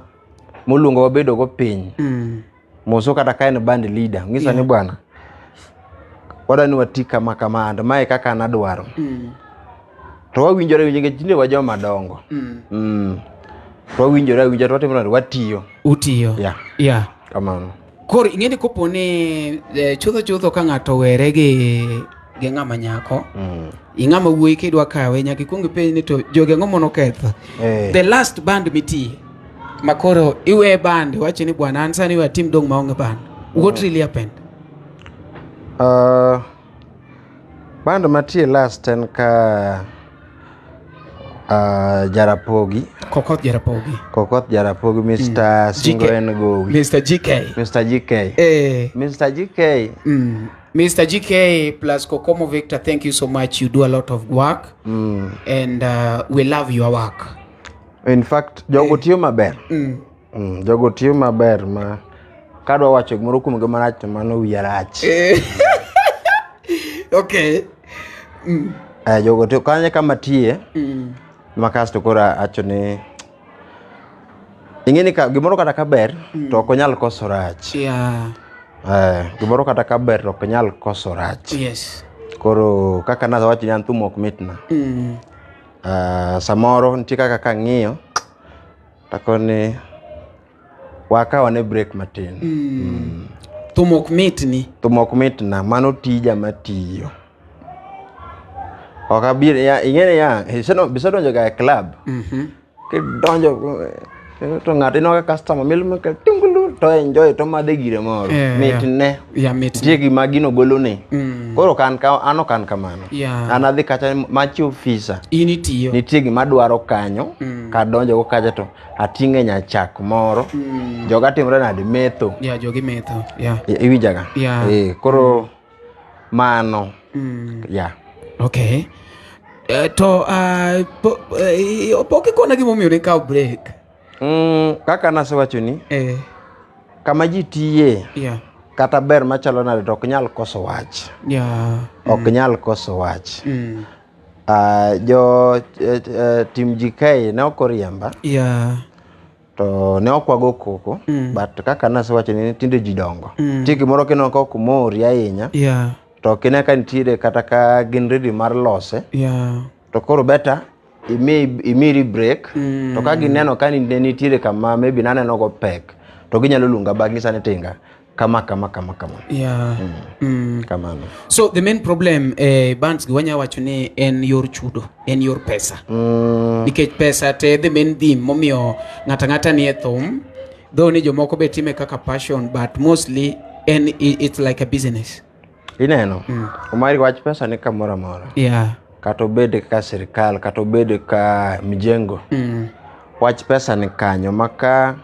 mulungo wabedo go piny. Moso kata kaen band leader. Ngisa ni bwana. Wada ni watika makamanda. Mae kaka nadwaro. To wawinjore winjenge jinde wa joma dongo. To wawinjore to watiyo. Utiyo. Yeah. Yeah. Kamano. Koro ing'eni koponi chutho ka ng'ato were gi ng'ama nyako. Ing'ama wuoyi kidwa kawe nyaka ikwong ipenj ni to joge ng'o mono ketho. The last band mitie makoro iwe band wacho ni bwana an sani we team dong maonge band. What really happened? Band matie last en ka Jarapogi. Kokoth Jarapogi, Mr. Singo and Go. Mr. GK. Mr. GK. Mr. GK plus Kokomo Victor, thank you so much. You do a lot of work. And we love your work. In fact, jogo tiyo maber. Jogo tiyo maber ma kadwa wacho gimoro kuom gima rach mano wiya rach. Okay. Jogo tiyo kanye kama tiye. Makasto kora acho ni ing'eni ka gimoro kata kaber to ok onyal koso rach. Yeah. Gimoro kata kaber to ok onyal koso rach. Yes. Koro kaka nawacho ni Anthumo ok mitna. Samoro nitie kaka kang'iyo takoni wakawa ne break matin. Thumo ok mitni. Thumo ok mitna, mano tija matiyo. Okabir ya ing'ene ya bisedonjo ga club. Kidonjo to ng'ato ino ka customer milme ka tingulu to enjoy to madhe gire moro mitne tie gima gino golone koro kan ka ano kan kamano an adhi kacha machi ofisa nitie gima dwaro kanyo ka donjo go kacha to ating'e nyachak moro joga timre nade metho jogi metho iwijaga koro mano okay to poke kona gimomiyo ne kaw break kaka nasewacho ni kama ji tiye kata ber machalo nade to ok nyal koso wach ok nyal koso wach jo tim jikae ne okoriemba to ne okwago koko but kaka nasewacho ni tinde ji dongo tiki moro kino kok mori ahinya to kine ka nitiere kata ka gin ready mar lose to koro beta imiri break to ka gineno ka nitiere kama maybe naneno go pek to ginyalo lunga bagi sane Tinga kama kamano. So the main problem bands gwanya wacho ni en yor chudo, en yor pesa. Nikech pesa te the main theme momiyo ngata ni e thum though ni jomoko be time kaka passion but mostly it's like a business. Ineno umari wach pesa ni kamora mora kato bede ka serikal kato bede ka mijengo wach pesa ni kanyo maka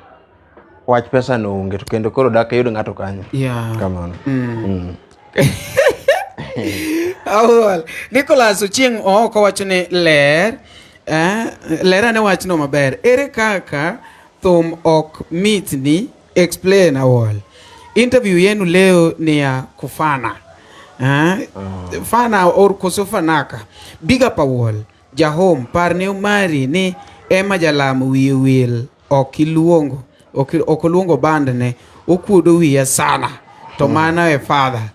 wach pesa no onge to kendo koro dak yudo ngato kanyo kamano Awuol Nicholas Ochieng ko wacho ni ler ne wach no maber ere kaka thum ok mitni explain Awuol interview yenu leo ni ya kufana fana or koso fanaka big up Awuol jahom parne mari ni ema jalamu wil okluongo band ne okuodo wiya sana to mana e father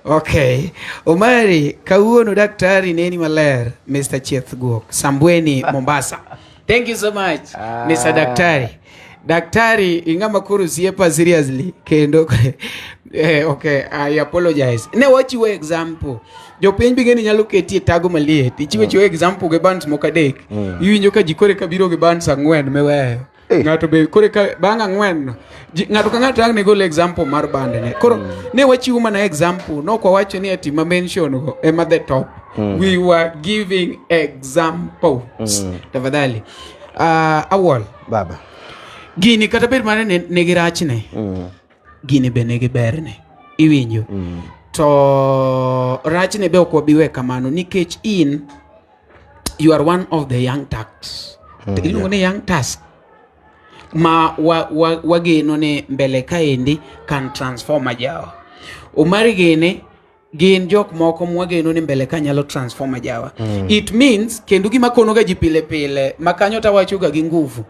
okay Omari kawuono daktari neni maler Mr. Chieth Guok Sambweni Mombasa thank you so much Mr. Daktari ingama kuru siepa seriously kendo okay I apologize ne wachiwo example jo piny bigeni nyalo ketie tago maliet ichiwo example ge bands mokadek iwinjo ka jikore kabiro ge bands ang'wen meweyo ngato be kore ka bang ang'wen ngato ka ngato ang ne gol example mar band ne koro ne wachiwo mana example no kwa wacho ni ati ma mention go ema the top we were giving examples tafadhali Awuol baba gini kata ber mane ne girachne gini be ne giberne iwinjo to rachne be ok wabiwe kamano nikech you are one of the young tax iluongo ni young task ma wageno ne mbele kaendi kan transform ajawa umari gene gin jok moko mwageno ne mbele ka nyalo transform ajawa it means kendo gima kono ga ji pile makanyo ta wacho ga gi nguvu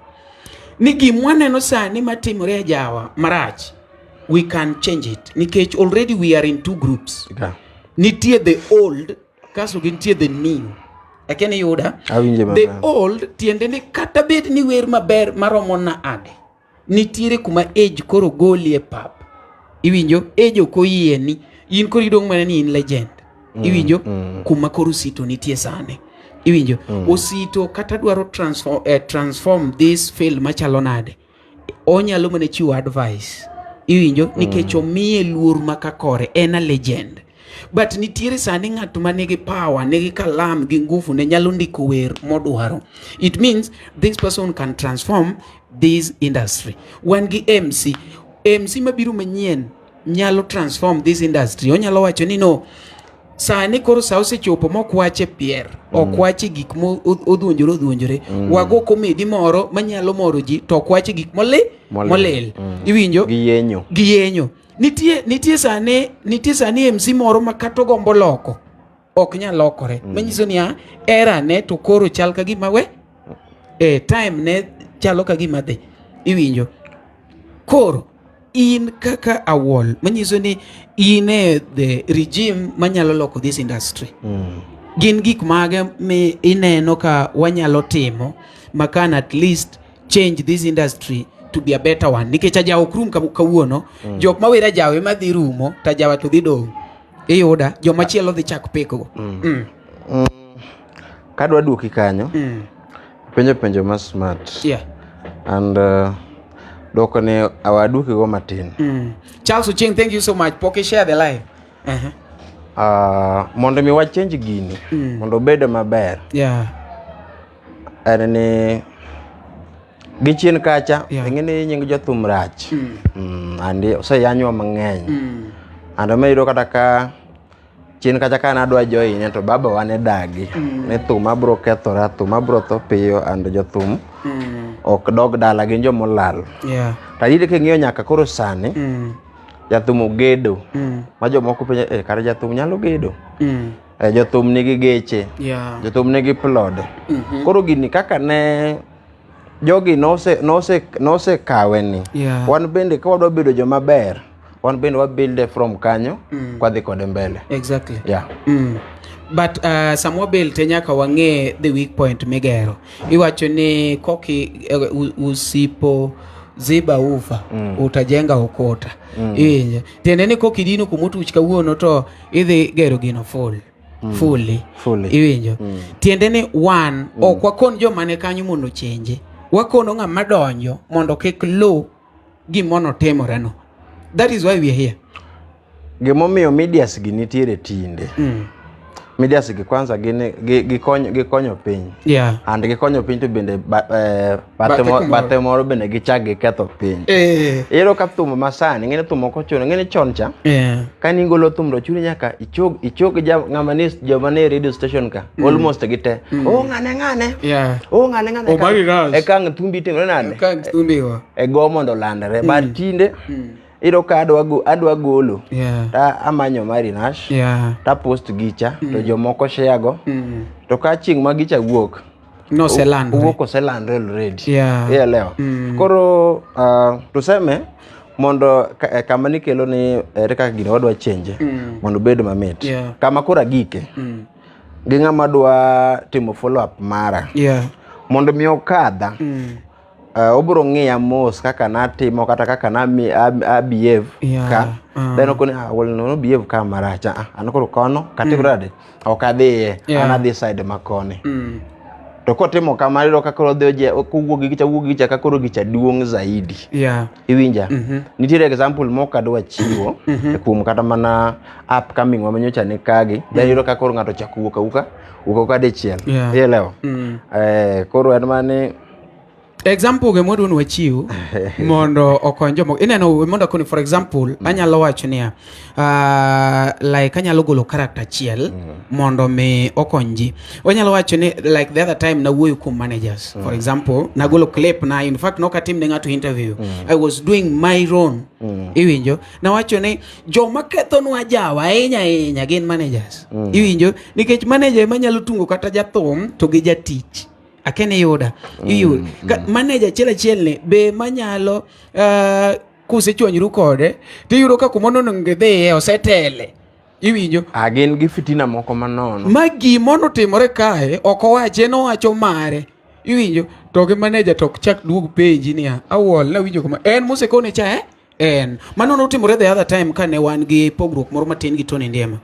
ni gimwaneno sani matimore ajawa marach we can change it nikech already we are in two groups nitie the old kaso gintie the new akene yuda the old tiende ni kata bed ni wer maber maromo na ade nitiere kuma age koro goli e pap iwinjo age okoyieni in koro idong mana ni in legend iwinjo kuma koro sito nitie sane iwinjo osito kata dwaro transform this field machalo nade onyalo mana chiwo advice iwinjo nikech omiye luor makakore en a legend but nitiere sani ng'at ma nigi power nigi kalam gi nguvu ne nyalo ndiko wer modwaro it means this person can transform this industry wan gi MC mabiro manyien nyalo transform this industry onyalo wacho ni no sani koro sa osechopo mokwache pier okwache gik mo odhuonjore wago komedi moro manyalo moro ji to okwache gik molel iwinjo gi yenyo nitie sani MC moro makato gombo loko ok nyal lokore manyiso ni era ne to koro chal ka gima time ne chalo ka gima dhi iwinjo koro in kaka Awuol manyiso ni in the regime manyalo loko this industry gin gik mage me ineno ka wanyalo timo makan at least change this industry to be a better one nikech ajawo krum kawuono jok mawera jawe madhi rumo ta jawa to dhi dong iyuda joma chielo dhi chak peko kadwa duoki kanyo penjo ma smart and doko ne awadu ki go matin. Charles Uching, thank you so much. Poke share the live. Mondo mi wach change gini. Mondo bede maber. Yeah. Ene gichien kacha ngene nying jothum rach. Andi ose yanyo mang'eny. Ando me iro kata ka chien kacha kana adwa join to baba wane dagi. Ne thum abro kethora, thum abro tho piyo and jothum. Ok dog dala gin jomolal. Yeah. Tayide ke ng'iyo nyaka koro sani. Jathum ogedo. Ma jomoko penjo kare jathum nyalo gedo. Jothum nigi geche. Jothum nigi plod. Koro gini kaka ne jogi nose kawe ni. Wan bende ka wadwa bedo joma ber. Wan bende wabuilde from kanyo kwa dhi kode mbele. Exactly. Yeah. But samwa build nyaka wang'e the weak point migero. Iwacho ni koki usipo ziba ufa utajenga okota. Tiende ni koki dino kumutuch kawuono to idhi gero gino fully. Iwinjo. Tiende ni one ok wakon joma ne kanyo mondo chenje. Wakono ng'ama donjo mondo kik lu gimono timoreno. That is why we are here. Gimomiyo medias gi nitiere tinde. Medias gi kwanza gikonyo piny. Yeah. And gikonyo piny to bende bathe moro bende gichak giketho piny. Ero ka thum masani ngene thum ok ochuno ngene choncha. Kani golo thum to chuni nyaka ichog ng'ama ni joma ne radio station ka almost gite. Ngane. Yeah. Ngane. E kang thumbi tingore nade. Kang thumbi wa. E go mondo landre but tinde iro ka adwa golo. Ta amanyo marinash. Ta post gicha to jomoko share go. To ka ching ma gicha wuok. No seland. Wuok oselandre already. Yeah. Leo. Koro tuseme mondo kama nikelo ni reka gino wadwa change. Mondo bedo mamit. Kama kora gike. Ginga madwa timo follow up mara. Mondo mi okadha. Obro ng'iya mos kaka natimo kata kaka na behave ka then okoni Awuol no behave ka maracha anokoro kono kategrade okadhiye anadhi side makoni to kotimo kamano kaka rodhe kuwuogi gicha kaka gicha duong zaidi. Iwinja. Nitiere example moko adwa chiwo kuom kata mana upcoming wamanyocha ne kagi then iro kaka ng'ato chakuo uka dichiel. Leo koro en mane example ge modun wachiu mondo okonjo ineno mondo koni for example anyalo wacho niya like anyalo golo character chiel mondo me okonji. Wanyalo wacho ni like the other time na wuoyo kuom managers for example na golo clip na in fact noka tim ne ng'ato interview I was doing my own. Iwinjo na wacho ni joma kethonwa jawa ahinya gin managers. Iwinjo nikech manager manyalo tungo kata jathum to gi jatich akene yuda iyud manager chiel ne be manyalo kusechonyru kode tiyudo ka kumono ngedhe osetele. Iwinjo agin gi fitina moko manono magi mono timore kae oko wache no wacho mare. Iwinjo to ge manager tok chak duog page ni Awuol na winjo kuma en musekone cha manono timore the other time kane wan gi pogruok moro matin gi Tony Ndiema.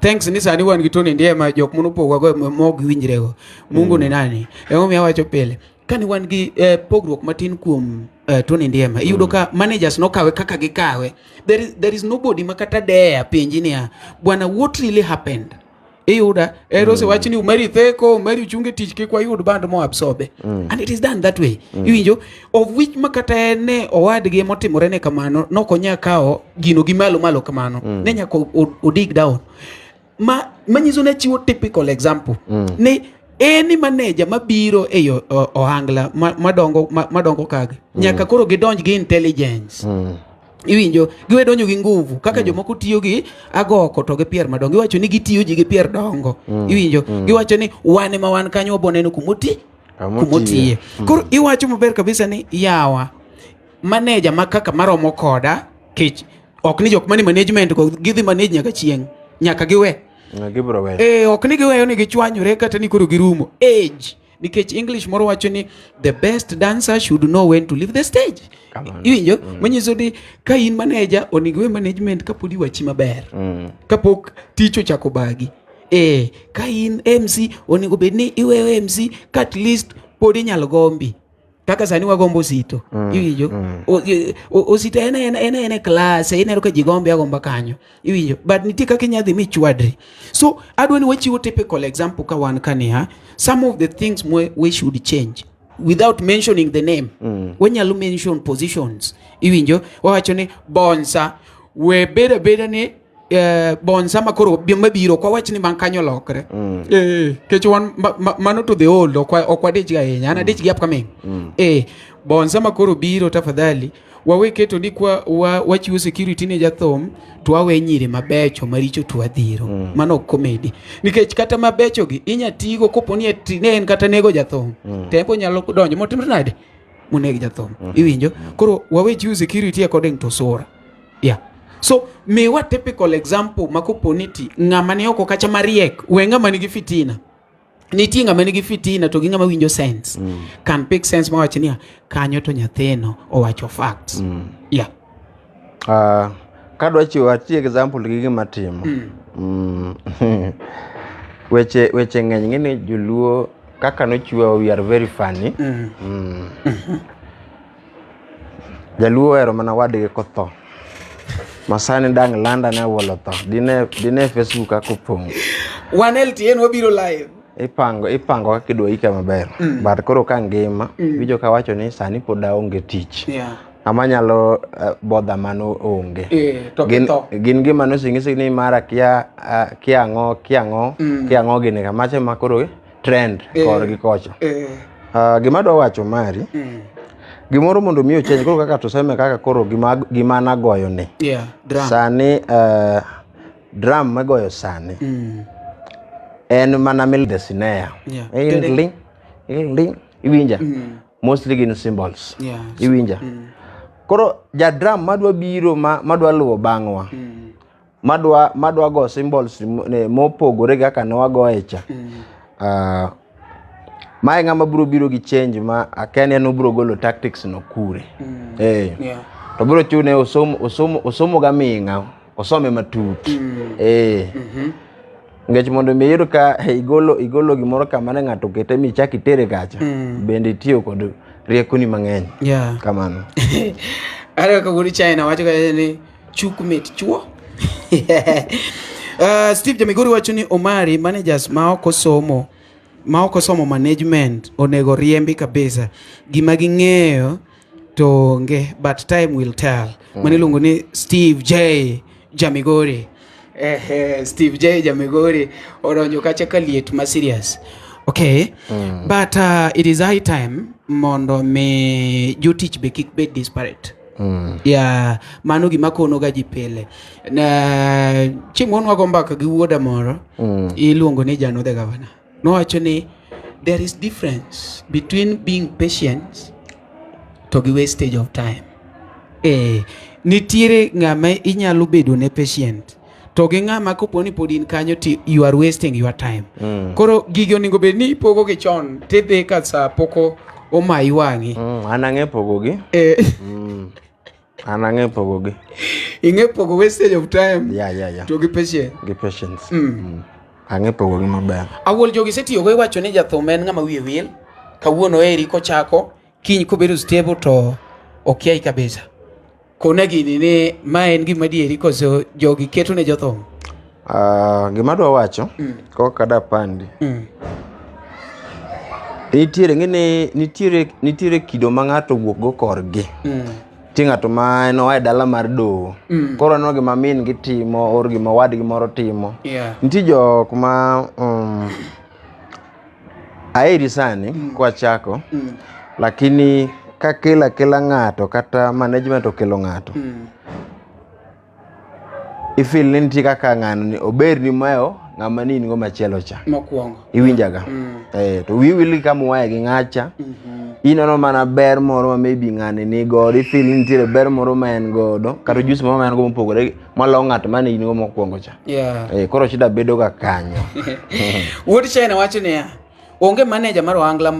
Thanks ni sani wan gi Tony Ndiema jok mono pogwa mog winjrego Mungu ni nani mi awacho pile kane wan gi pogruok matin kuom Tony Ndiema iyudo ka managers no kawe kaka gikawe there is nobody makata dea penji ni bwana what really happened. Iyuda rose wachini umari theko umari uchunge tich kikwa yud band mo absorbe and it is done that way. Iwinjo of which makata ne owadgi motimore ne kamano nokonya kao gino gi malo kamano ne nyaka dig down manyiso ne chiwo typical example ne any manager mabiro eyo Ohangla madongo kage nyaka koro gidonj gi intelligence. Iwinjo giwedonyo gi nguvu kaka jomoko tiyo gi agoko to gi pier madongo iwacho ni gitiyo ji gi pier dongo. Iwinjo giwacho ni wane ma wan kanyo oboneno kumotiye. Koro iwacho maber kabisa ni yawa manager makaka maromo koda kich ok ni jok mani management ko gidhi manage nyaka chieng nyaka giwe gibro we ok ni giweyo ni gichwanyore kata ni koro girumo age nikech English moro wacho ni the best dancer should know when to leave the stage. Iwinjo manyiso ni ka in manager onego we management kapodi wachi maber kapok ticho chako bagi. Ka in MC onego bed ni iweyo MC ka at least podi nyalo gombi kaka sani wagombo sito iwinjo osito ene class inero ka jigombe agomba kanyo iwinjo but nitie kaka inyadhi michwadri. So adwani wachiwo typical example ka wan kania some of the things we should change without mentioning the name. Wanyalo mention positions iwinjo wawacho ni bonsa we beda ni bonsa makoro mabiro kwa wach ni man kanyo lokre kech wan mano to the old okwa dich ga yenya ana dich gi upcoming bonsa makoro biro tafadhali wawe keto ni kwa wachiwo security ne jathom to wawe nyire mabecho maricho to adhiro mano comedy nikech kata mabecho gi inyatigo koponi en kata nego jathom tempo nyalo donjo motimre nade moneg jathom iwinjo koro wawe chiwo security according to sura so me what typical example makoponiti ngama ne oko kacha mariek we ngama nigi fitina nitie ngama nigi fitina to gi ngama winjo sense can pick sense mawachnia kanyo to nyatheno owacho facts kadwa chiwo ati example gi gima timo weche ng'eny ngene joluo kaka no chiwo we are very funny jaluo ero mana wadgi kotho masani dang landa na wolo tho dine Facebook akopong waneltien wabiro live ipango kaka idwa ika maber but koro ka ngima wijo ka wacho ni sani pod aonge tich ama nyalo bodha mano onge gin gima no singisi ni mara kiango gini kamache makoro trend kor gi kocha gima dwa wacho mari gimoro mondo miyo change koro kaka tuseme kaka koro gima nagoyo ni drum. Sani drum magoyo sani en mana mil de snare iwinja mostly gin symbols iwinja koro ja drum madwa biro madwa luwo bangwa madwa go symbols mopogore kaka ne wagoye cha mae ngama biro gi change ma akene no biro golo tactics no kure to biro chune osomo ga minga osome matut ngech mondo mi yiro ka igolo gimoro kama ne ngato kete mi chaki tere kacha bende tiyo kod riekoni mang'eny kamano are ka guri China wacho ka ni chukmet chuo Steve Jamigori wacho ni Omari managers ma okosomo management onego riembi kabisa gima ging'eyo to nge but time will tell maniluongo ni Steve J Jamigori Steve J Jamigori oronyo kacha kaliet ma serious but it is high time mondo me jotich be kik bed disparate mano gima kono ga ji pile na chimon wagomba ka gi wuoda moro iluongo ni Jano the governor no actually there is difference between being patient to gi wastage of time nitiere ngama inyalo bedo ne patient to gi ngama koponi podin kanyo you are wasting your time koro gigi onego bed ni pogo gi chon tedhe ka sa poko omai wangi anang'e pogo gi anang'e pogo gi ing'e pogo wastage of time to gi patience ang'e pogo gi maber Awuol jogi setiyo go iwacho ni jathum en ng'ama wiye wil kawuono eri kochako kiny kobedo stable to okiai kabisa kona gini ni ma en gima dieri koso jogi keto ne jothum gima dwa wacho koka da pandi nitiere kido ma ng'ato wuok go korgi Tinga to ma en oae dala mar do koro no gima min gitimo or gima wadgi moro timo nitie jok ma aeri sani kwa chako lakini ka kila ng'ato kata management okelo ng'ato ifil ni nitie kaka ng'ano ni ober ni mayo ng'ama ni ngo machielo cha mokwongo iwinjaga to wiwili kama wae gi ng'acha inono mana ber moro ma maybe ng'ane ni godo ifil ni nitie ber moro ma en godo kata juice moro ma en go mopogore malo ng'at mane in go mokwongo cha koro shida bedo ga kanyo Wuod China wacho ni onge manager mar Ohangla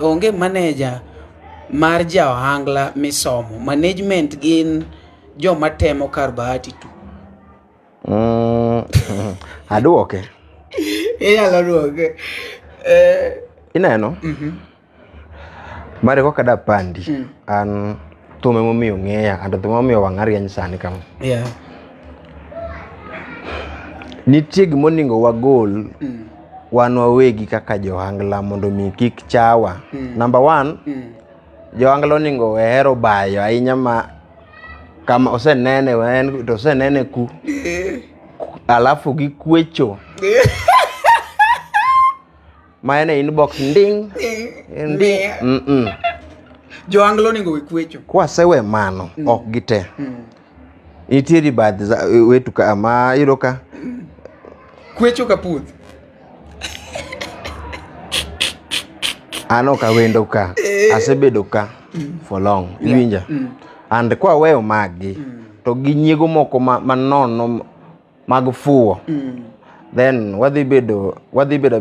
onge manager mar ja Ohangla misomo management gin joma temo kar bahati tu aduoke inyalo duoke ineno Mare ko kada pandi an tume momiyo ng'eya and tume momiyo wang'a rieny sani kama. Yeah. Nitie gimoningo wagol wan wawegi kaka Ohangla mondo mi kik chawa. Number 1, Ohangla oningo hero bayo ahinya ma kama osenene wen to osenene ku alafu gi kwecho ma ene inbox nding Ohangla oningo kwecho kwa sewe mano ok gite nitie ribadhi wetu ka ma iro ka kwecho kaputh ano ka Awendo ka asebedo ka for long iwinja and kwa weyo magi to gi nyiego moko manono mag fuwo then wadhi bedo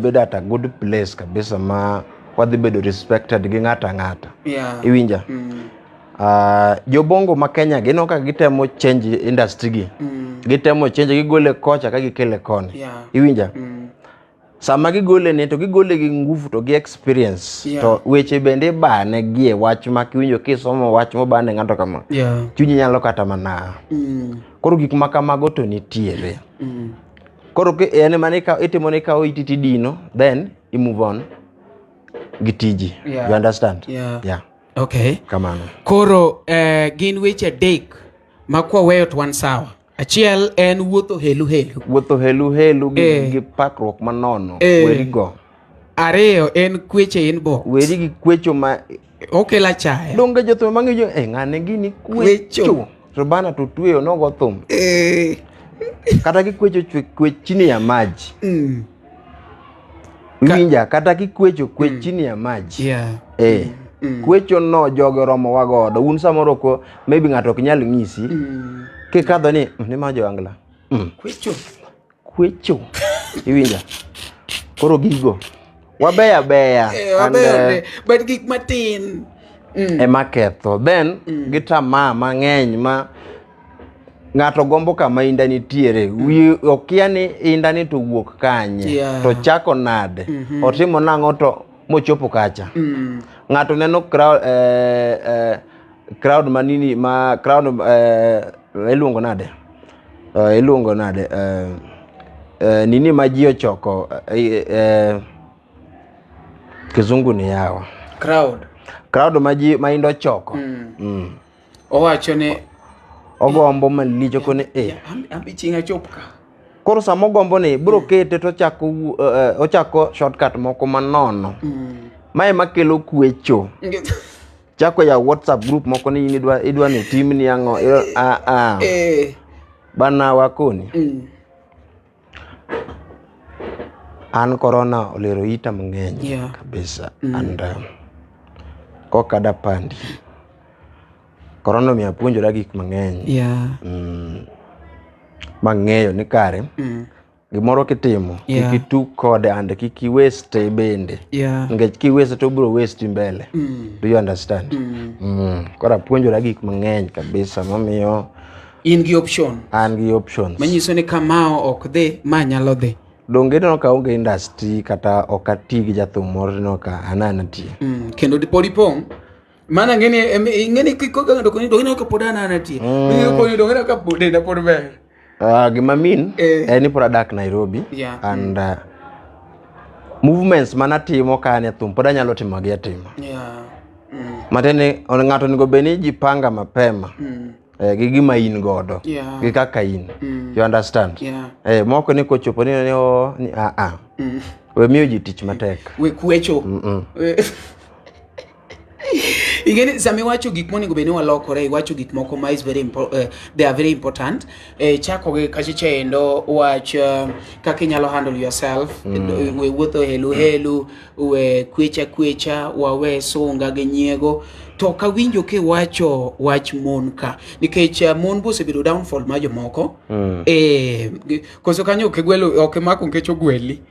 beda at a good place kabisa ma wadhi bedo respected gi ng'ata iwinja jobongo ma Kenya gino ka gitemo change industry gi gitemo change gigole kocha ka gikele koni iwinja sama gigole ne to gigole gi nguvu to gi experience to weche bende bane gie wach ma kiwinjo kisomo wach mo bane ng'ato kama chunyi nyalo kata mana koro gik ma kamago to nitiere koro ene mane ka itimo ne ka oititi dino then you move on gitiji you understand yeah. Okay. Kamano. Koro gin weche adek makwa weyo to wan sawa. Achiel en wuotho helu gi pakruok manono weri go. Ariyo en kweche inbox. Weri gi kwecho ma okela chaya. Donge jothum mang'eyo ng'ane gini kwecho. To bana to tweyo nogo thum. Kata gi kwecho chini ya maji. Winja kata gi kwecho chini ya maji. Yeah. Kwecho no jogo romo wagodo un samoro ko maybe ng'ato ok nyal ng'isi kikadho ni ma Ohangla kwecho iwinja koro gigo wabeya but gik matin maketho then gitama mang'eny ma ng'ato gombo kama inda nitiere wi okia ni inda ni to wuok kanye to chako nade otimo nang'o to mochopo kacha ng'ato neno crowd manini ma crowd iluongo nade nini ma ji ochoko kizungu ni yawa crowd ma indo choko owacho ne ogombo malicho kone ambi chinga chopka koro samo gombo ni bro kete to ochako shortcut moko manono mae makelo kwecho chako ya WhatsApp group moko ni idwa ni team ni ang'o bana wakoni an corona olero ita mang'eny kabisa and kokada pandi corona mi apuonjora gik mang'eny mang'eyo ni kare gimoro kitimo kitu kode and kiki waste bende ngech ki waste to bro waste mbele do you understand kora puonjora gik mang'eny kabisa mamiyo in gi option an gi options manyiso ni kamao ok dhi ma nyalo dhi donge no ka onge industry kata okati gi jathum moro no ka anana ti kendo dipong mana ngeni kikoga ndo koni dongena ka podana anati koni dongena ka podena podber gimamin any product Nairobi and movements manatimo kane thum poda nyalo timo gi atimo matene on ng'ato nigo beni jipanga mapema gi gima in godo gi kaka in you understand moko ni kochopo ni we miyo ji tich matek we kwecho ingeni sami wacho gik monego beni walokore wacho gik moko ma is very they are very important chako ge kachiche endo wach kaka inyalo handle yourself we wuotho helu we kwecha wawe sunga gi nyiego to kawinjo ke wacho wach mon ka nikech mon bo sebedo downfall ma jomoko koso kanyo ke gwelo ok mako nkecho gweli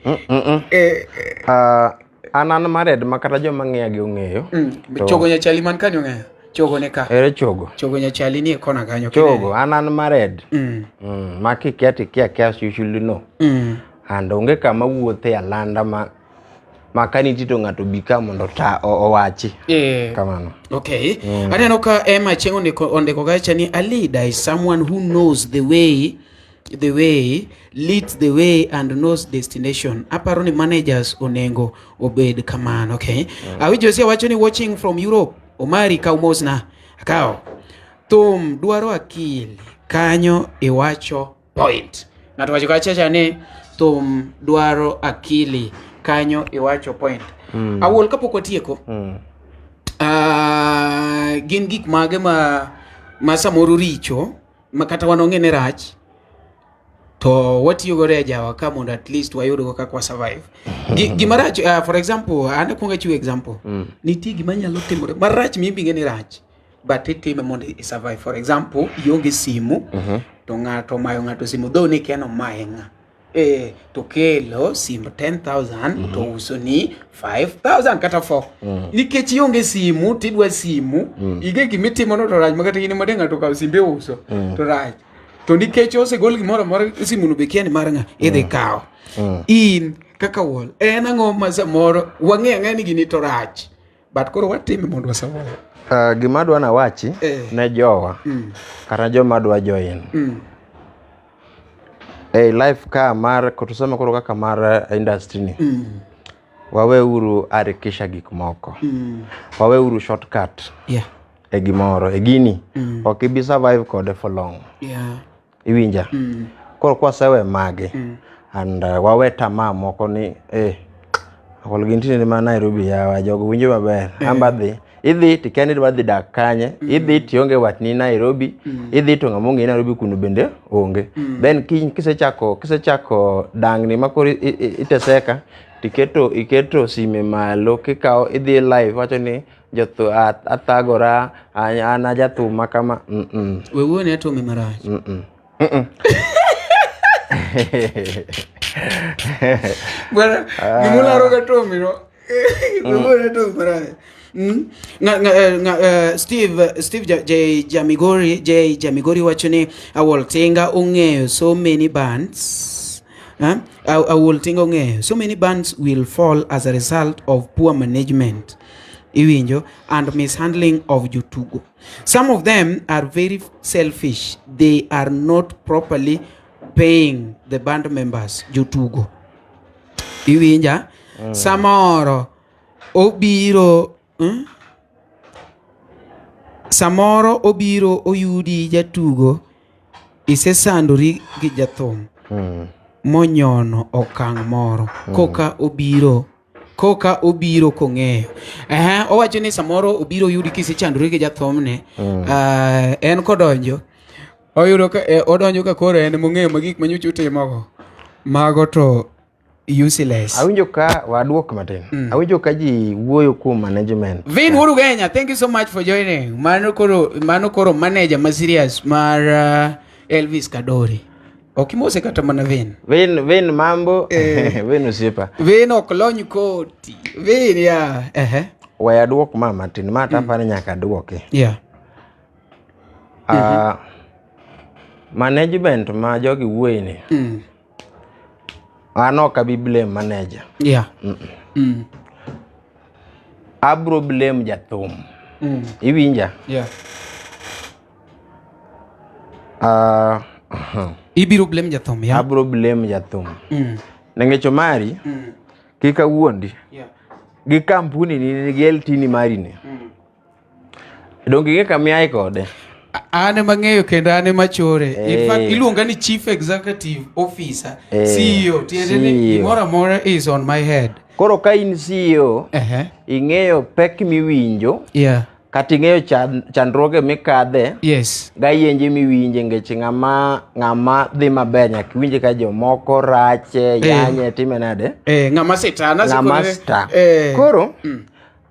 anan mared makata joma ng'eya gi ong'eyo chogo nyachali man kanyo ng'eyo chogo ne ka ere chogo nyachali ni kona kanyo chogo anan mared makikia you should know and onge kama wuothe alanda ma makani tito ng'ato bika mondo ta owachi kamano. Okay. Aneno ka Emma Chengo ondiko gacha ni a leader is someone who knows the way, leads the way and knows destination. Aparo ni managers onengo obed kamano. Okay. Awijo sia wacho ni watching from Europe. Omari kaumosna akao tum dwaro akili kanyo iwacho point. Ng'ato wacho kacha ni tum dwaro akili kanyo iwacho point. Awuol kapok otieko. Gin gik mage ma samoro richo makata wanong'ene rach to watiyo go rejawa ka mondo at least wayudo go kaka survive. Gimarach for example an akwonga chiwo example. Nitie gima nyalo timore marach mimbinge ni rach but itime mondo I survive. For example ionge simu to ng'ato mayo ng'ato simu do ne kiano mayenga to kelo simu 10,000 to uso ni 5,000 kata 4 nikech ionge simu tidwa simu ige gimitimo no to rach makata in madenga to kaw simbe uso to rach to nikech osegol gimoro moro simu no bekiani mar ng'a idhi kaw in kaka Awuol en ang'o ma samoro wang'e ni gini to rach but koro watime mondo wasawo. Gima dwa na wachi ne jowa kata joma dwa join life ka mar kotusema koro kaka mar industry ni wawe uru arikisha gik moko wawe uru shortcut gimoro gini ok ibi survive kode for long iwinja koro kwa sewe mage and wawe tama moko ni Awuol gintine ni ma Nairobi yawa jogo winjo maber ambadhi idhi tikani dwadhi dak kanye idhi tionge watni Nairobi idhi to ng'amonge Nairobi kuno bende onge then kiny kisechako dangni makoro iteseka iketo sime malo kikao idhi live wacho ni jotho athagora ana jathuma kama wewe ni atomi marach bwana nimula roga tomi no wewe ni atomi marach Steve Jamigori wacho ni Awuol Tinga ong'eyo so many bands Awuol Tinga ong'eyo so many bands will fall as a result of poor management iwinjo and mishandling of jotugo. Some of them are very selfish. They are not properly paying the band members jotugo iwinja samoro obiro samoro obiro oyudi jatugo isesandori gi jathum monyono okang' moro koka obiro kong'eyo owacho ni samoro obiro yudi kisechandori gi jathumne en kodonjo oyudo ka odonjo ka koro en mong'eyo magik manyocha utimogo mago to useless. Awinjo ka waduok matin. Awinjo ka ji wuoyo kuom management. Vin Wuod Kenya, thank you so much for joining. Mano koro manager ma serious mar Elvis Kadori. Okimose kata mana Vin. Vin mambo. Vin usipa. Vin oklony koti. Vin ya. Waya duok matin. Mata pane nyaka duoke. Yeah. Management ma jogi wuoyo ni. Ano ka bi blame manager. Yeah. Abro blame jathum. Iwinja. Yeah. Ibiro blame jathum, yeah. Abro blame jathum. Nengecho mari kika wuondi. Yeah. Gi kampuni ni geltini mari ni. Donge ge kamiai kode. Ane mang'eyo kendo ane machore. In fact iluonga ni chief executive officer CEO tiende ni imora mora is on my head. Koro ka in CEO ing'eyo pek miwinjo kata ing'eyo chandruoge mikadhe ga yenje miwinje ngech ng'ama dhi maber nyaka winje ka jomoko rache yanye time nade ng'ama sitana ng'ama star koro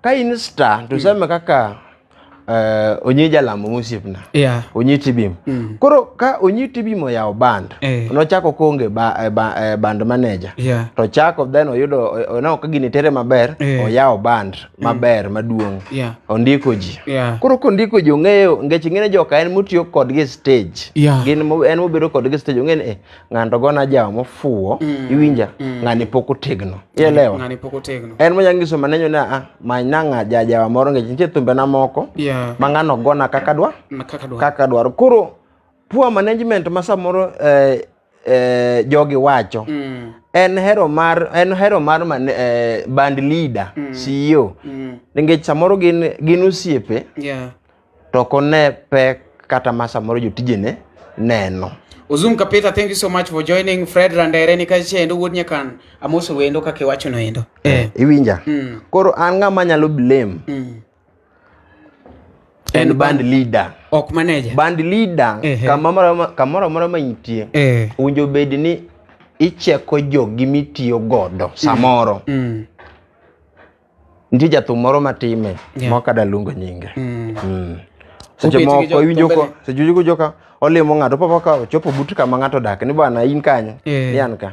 ka in star tuseme kaka onyi jalamo musiepna. Yeah. Onyi tibim. Koro ka onyi tibim yawo band. No chako konge band manager. Yeah. To chako then oyudo no ka gini tere maber, oyawo band maber maduong'. Yeah. Ondiko ji. Yeah. Koro kondiko ji ong'eyo ngech ng'ene joka en mutiyo kodgi stage. Yeah. Gin en mobedo kodgi stage ong'ene ng'anto gona jawo mofuwo iwinja ng'ani pok otegno. Ielewa? Ng'ani pok otegno. En monyangiso manenyo na manyanga jajawa moro ngech nitie thumbe na moko. Yeah. Mang'ano gona kaka dwaro. Koro poor management ma samoro jogi wacho. En hero mar band leader, CEO. Ngech samoro gin osiepe. Yeah. To kone pek kata ma samoro jotijene neno. Ozum Kapita, thank you so much for joining. Fred Randere ni kachi endo Wuod nyakan amoso wendo kake wacho no endo. Iwinja. Koro an ng'ama nyalo blame. En band leader. Ok manager. Band leader kamoro ma intie. Unjo bed ni icheko jogi mitiyo godo samoro. Nitie jathum moro matime mokada luongo nyinge. Seche moko iwinjo ko sejujugo joka olimo ng'ato papa ka ochopo but kama ng'ato dak ni bwana in kanyo ni an ka.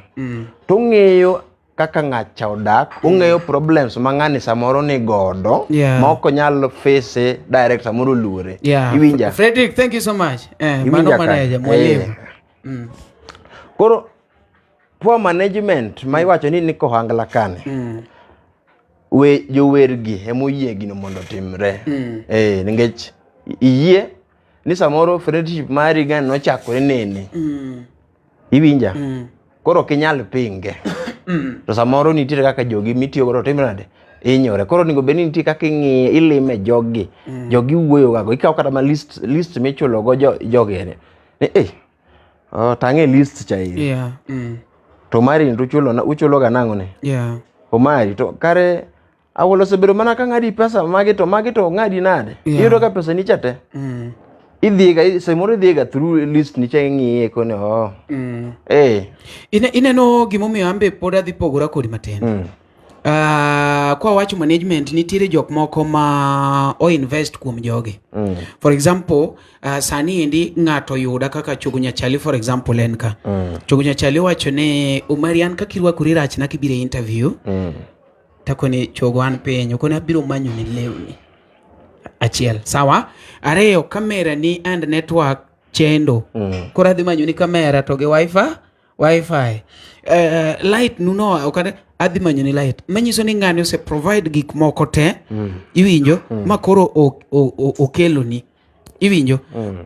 To ng'eyo kaka ng'acha odak, ong'eyo problems ma ng'ani samoro ni godo ma ok nyalo face direct samoro luore. Iwinja. Frederick, thank you so much. Mano manager mwalimu. Koro poor management ma iwacho ni niko Ohangla kane. Jowergi emoyie gino mondo timre. Ningech iyie ni samoro friendship mari gan nochakore nene. Iwinja. Koro kinyal pinge. To samoro nitie kaka jogi mitiyo godo timrade inyore. Koro ningo beni nitie kaka ilime jogi. Jogi wuoyo gago. Ikaw kata ma list michulo go jogi ene. Tang'e list cha iri. To mari uchulo ga nang'o ne. O mari to kare Awuol osebedo mana ka ng'adi pesa magi to ng'adi nade. Iyudo ka pesa nicha te. Idhiga samoro idhiga through list nicha ng'iye kone Ineno gimomiyo ambe pod adhi pogora kodi matin. Kwa wacho management nitiere jok moko ma invest kuom jogi. For example, sani endi ng'ato yuda kaka Chogo Nyachali for example en ka. Chogo Nyachali wacho ne Umarian ka kirwakori rach na kibire interview. Takone Chogo an penyo kone abiro manyo ni lewni. Achiel, sawa? Ariyo kamera ni and network chendo. Kora adhi manyo ni kamera to ge wifi. Light nuno okade adhi manyo ni light. Manyiso ni ng'ani ose provide gik moko te. Iwinjo makoro okelo ni. Iwinjo.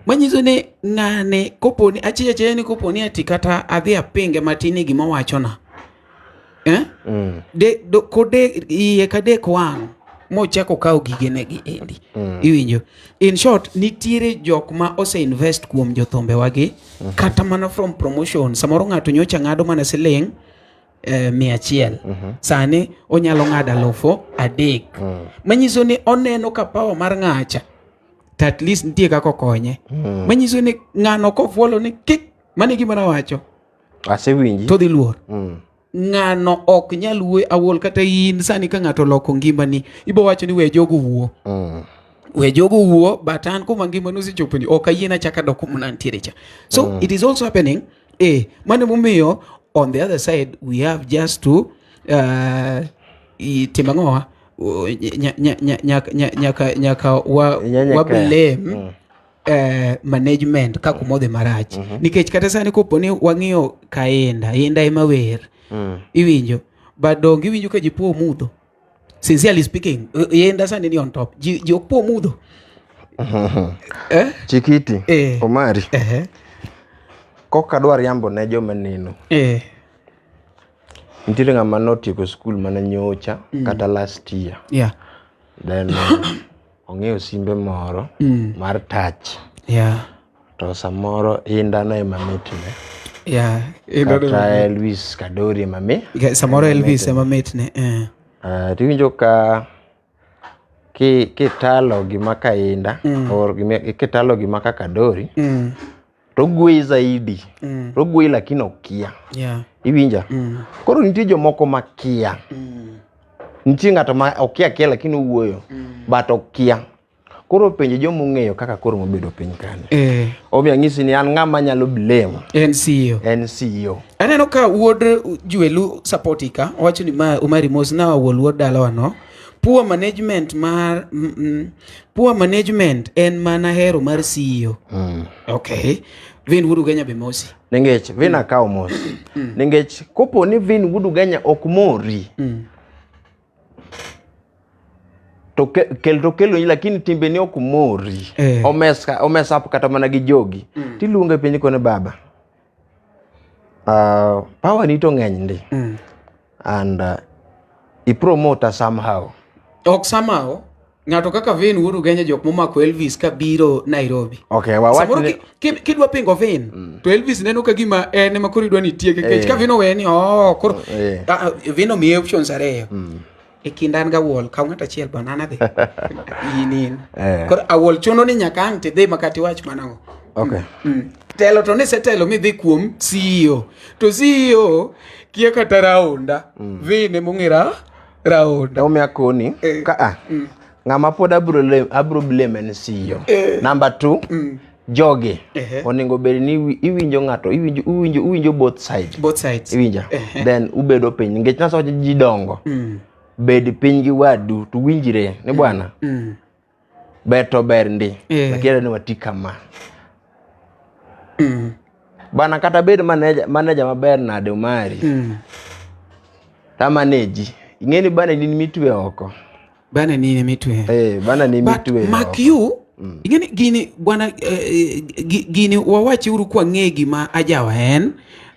Manyiso ni ng'ane koponi achiel ni koponi ati kata adhi apinge matini gima wachona. Kode iye kadek wang' mochako kawo gigene gi endi. Iwinjo. In short, nitiere jok ma ose invest kuom jothombe wagi kata mana from promotion. Samoro ng'ato nyocha ng'ado mana siling 100. Sani onyalo ng'ado 3,000. Manyiso ni oneno ka power mar ng'acha at least nitie kaka konye. Manyiso ni ng'ano kofuolo ni kik mane gima nawacho. Asewinji. To dhi luor. Ng'ano ok nyal wuoyo Awuol kata in sani ka ng'ato loko ngimani ibo wacho ni we jogo wuo. We jogo wuo but an kuma ngima no sichopo ni ok ayiena chaka dok kuma nantiere cha. So it is also happening. Mane momiyo on the other side we have just to timangoa nyaka wa blame management ka kumodhe marach. Nikech kata sani koponi wang'iyo kaenda ema wer. Iwinjo. But dong iwinjo ka jipo mudho. Sincerely speaking, yenda sani ni on top. Ji okpo mudho. Chikiti. Omari. Koka dwar yambo ne joma neno. Nitiere ng'ama notieko school mana nyocha kata last year. Then ong'eyo simbe moro mar touch. To samoro indano ema mitne. Kata Elvis Kadori mame. Samoro Elvis ema mitne. Tiwinjo ka kitalo gima kainda or kitalo gima ka Kadori. To gwe zaidi. To gwe lakini okia. Iwinja. Koro nitie jomoko makia. Nitie ng'ato ma okia lakini wuoyo. But okia. koro penjo jomo ng'eyo kaka koro mobedo piny kane. Omiyo ng'isi ni an ng'ama nyalo blame en CEO. Aneno ka wuod Juelu Sapotika owacho ni Umari Mos na Awuol wuod dalawa no. Poor management en mana hero mar CEO. Okay. Vin Wuod Ugenya be mosi. Nengech Vin akaw mos. Nengech kopo ni Vin Wuod Ugenya ok mori. To kelo lakini timbe ni ok mori. Omesa hapo kata mana gi jogi. Tiluonge piny kone baba. Power ni to ng'eny ndi. And I promote somehow. Ok somehow. Ng'ato kaka Vin Wuod Ugenya jok momako Elvis ka biro Nairobi. Okay, wawach kidwa pingo Vin to Elvis neno ka gima en ema koro idwa ni tieke kech ka Vin oweni koro Vin omiye options ariyo. E kindan ga Awuol ka ng'ato achiel banana dhi. Inin. Koro Awuol chuno ni nyaka ang' te dhi makati wach manang'o. Okay. Telo to ne setelo mi dhi kuom CEO. To CEO kia kata raunda. Vin emong'era raunda. Omiya koni ka ng'ama pod abro blame en CEO. Number 2, joge onego bed ni iwinjo ng'ato, iwinjo both sides. Iwinja. Then ubedo piny nikech naso ji dongo. Bed piny gi wadu to winjire ni bwana. Beto ber ndi. Lakini ni watika ma. Bana kata bed manager maber nade Umari. Ta manage. Ingeni bana nini mitwe oko. Bana nini mitwe. Bana nini mitwe. But Makyu, ingeni gini bwana gini wawachi uru kwa ngegi ma ajawa en.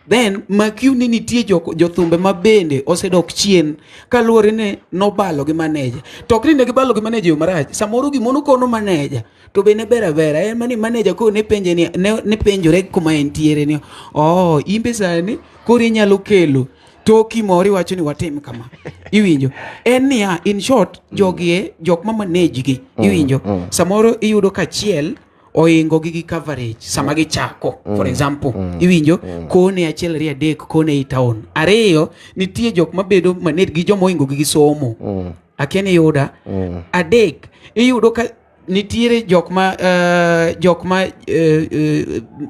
Then Makyu ni nitie jothumbe mabende osedok chien kaluwore ne nobalo gi manager. Tokri ne gibalo gi manager yo marach. Samoro gimono kono manager to be ne vera en mani manager ko ne penje ni ne penjore kuma entiere ni imbe sani kori nyalo kelo toki mori wacho ni watim kama. Iwinjo. En niya, in short jogie jok ma manage gi. Iwinjo. Samoro iyudo kachiel oingo gi coverage sama gi chako for example iwinjo kone achiel ri adek kone I town ariyo nitie jok mabedo manage gi jomo ingo gi somo akene yuda adek iyudo ka nitiere jok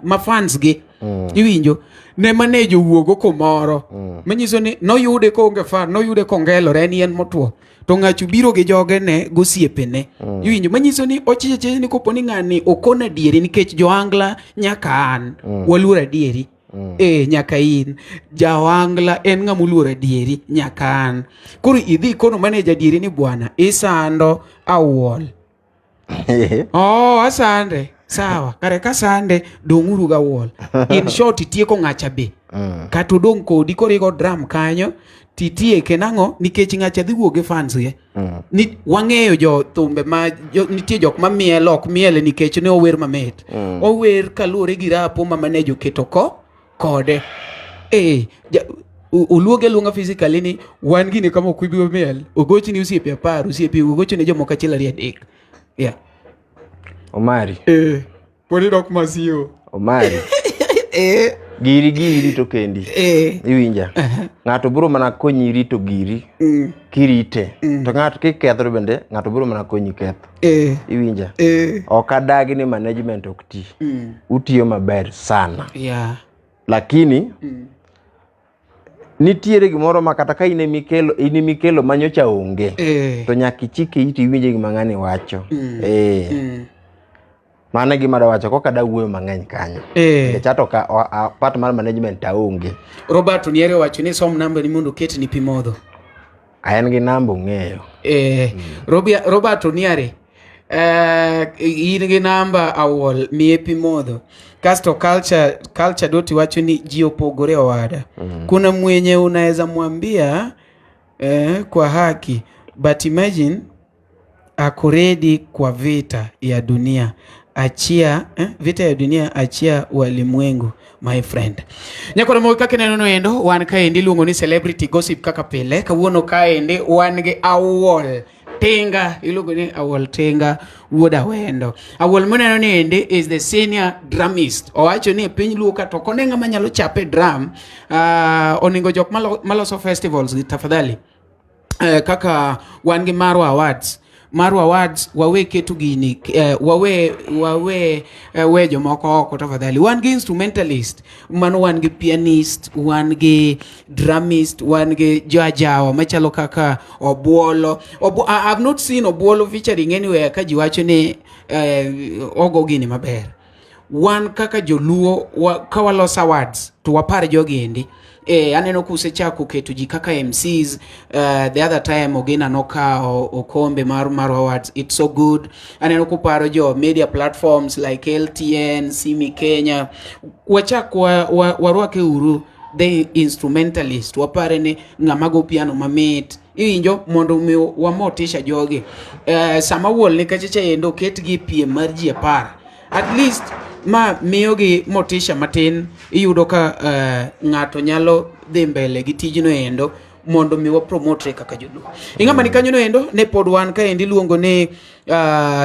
ma fans gi iwinjo ne manage wuogo komoro manyiso ni noyude ko onge fan noyude kongelore en yen motwo to ng'achu biro gi joge ne gosiepene iwinjo manyiso ni ochiche ni kopo ni ng'ani okona dieri nikech Ohangla nyaka an waluor adieri nyaka in Ohangla en ng'ama uluor adieri nyaka an koro idhi kono manager dieri ni bwana isando Awuol asande sawa kare ka sande donguru ga Awuol in short itieko ng'acha be kata dong kodi korigo drum kanyo titieke nang'o nikech ng'acha dhi wuoge fans ye ni wang'eyo jo thumbe ma nitie jok ma mielo ok miele nikech ne ower mamet ower kaluwore gi rapo ma manager keto kode uluoge luonga physically ni wan gini kama okuibiwa miel ogochi ni usiepe apar usiepe ugochi ne jomoko achiel ari adek Umari podi dok masio Umari giri rito kendi iwinja ng'ato biro mana konyi rito giri kirite to ng'ato kiketho bende ng'ato biro mana konyi ketho iwinja ok adagi ni management ok ti utiyo maber sana lakini nitiere gimoro ma kata ka ine mikelo manyocha onge to nyaka ichike iti iwinje gima ng'ani wacho Mana gima da wacho koka da wuoyo mang'eny kanyo. Chato ka part mar management aonge. Robert niere wacho ni som namba ni mondo ket ni pimodho. Ayen gi namba ng'eyo. Robert niere in gi namba Awuol miye pimodho. Kasto culture doti wacho ni ji opogore owada. Kuna mwenye unaweza mwambia kwa haki, but imagine ako ready kwa vita ya dunia. Achia vita ya dunia, achia walimwengu, my friend. Nyakora mo kaka neno endo wan kaendi luongo ni celebrity gossip kaka pile kawuono kaendi wan gi Awuol Tinga, iluongo ni Awuol Tinga, Wuod Awendo. Awuol moneno ni ende is the senior drummist. Owacho ni piny luoka to kone ng'ama nyalo chape drum, oningo jok maloso festivals gi tafadhali. Kaka wan gi Marwa Awards mar awards wawe keto gini wawe jomoko oko tafadhali. Wan gi instrumentalist, mano wan gi pianist, wan gi drummist, wan gi jajawa machalo kaka Awuol. I've not seen Awuol featuring anywhere ka ji wacho ni ogo gini maber. Wan kaka joluo ka walos awards to wapar jogi endi. Aneno kusechako keto ji kaka MCs. The other time Ogina noka okombe mar awards. It's so good. Aneno kuparo jo media platforms like LTN, Simi Kenya. Wachako warwake uru the instrumentalist. Wapare ni ngamago piano mamit. Injo mondo mi wamotisha jogi. Sama Awuol ni kacheche endo ketgi piem mar ji 10. At least ma miyogi motisha matin. Iyudo ka ng'ato nyalo dhi mbele gi tijno endo mondo mi wa promote kaka joluo. Ing'ama ni kanyo no endo ne pod wan ka endi luongo ni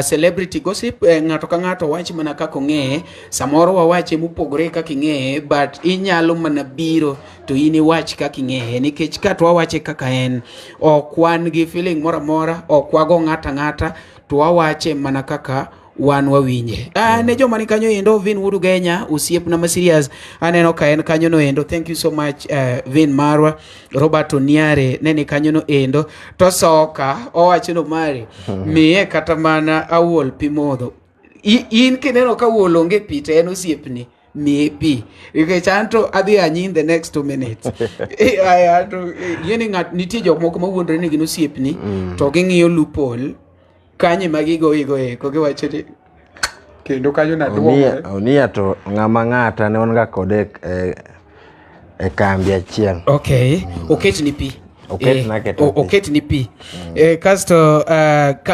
celebrity gossip. Ng'ato ka ng'ato wachi mana kako ng'eye. Samoro wawache mupogore kaka ing'eye, but inyalo mana biro to ini wach kaka ing'eye, nikech ka to wawache kaka en ok wan gi feeling mora mora, ok wago ng'ata to wawache mana kaka wan wawinje. Ne joma ni kanyo endo, Vin Wuod Ugenya, usiep na serious aneno ka en kanyo no endo. Thank you so much Vin Marwa. Robert Oniare ne ni kanyo no endo. To soka owacho no mari miye kata mana Awuol pi modho. In kineno ka Awuol onge pi to en osiepni miye pi. Nikech anto adhi anyi in the next 2 minutes. Yeni ng'at nitie jok moko mawuondre ni gin osiepni to ging'iyo loophole kanye magigo ko giwacho ni kendo kanyo na duomo. Onia to ng'ama ng'ata ne onga kode e kambi achiel. Okay. Oket ni pi. Oket ni pi. Kasto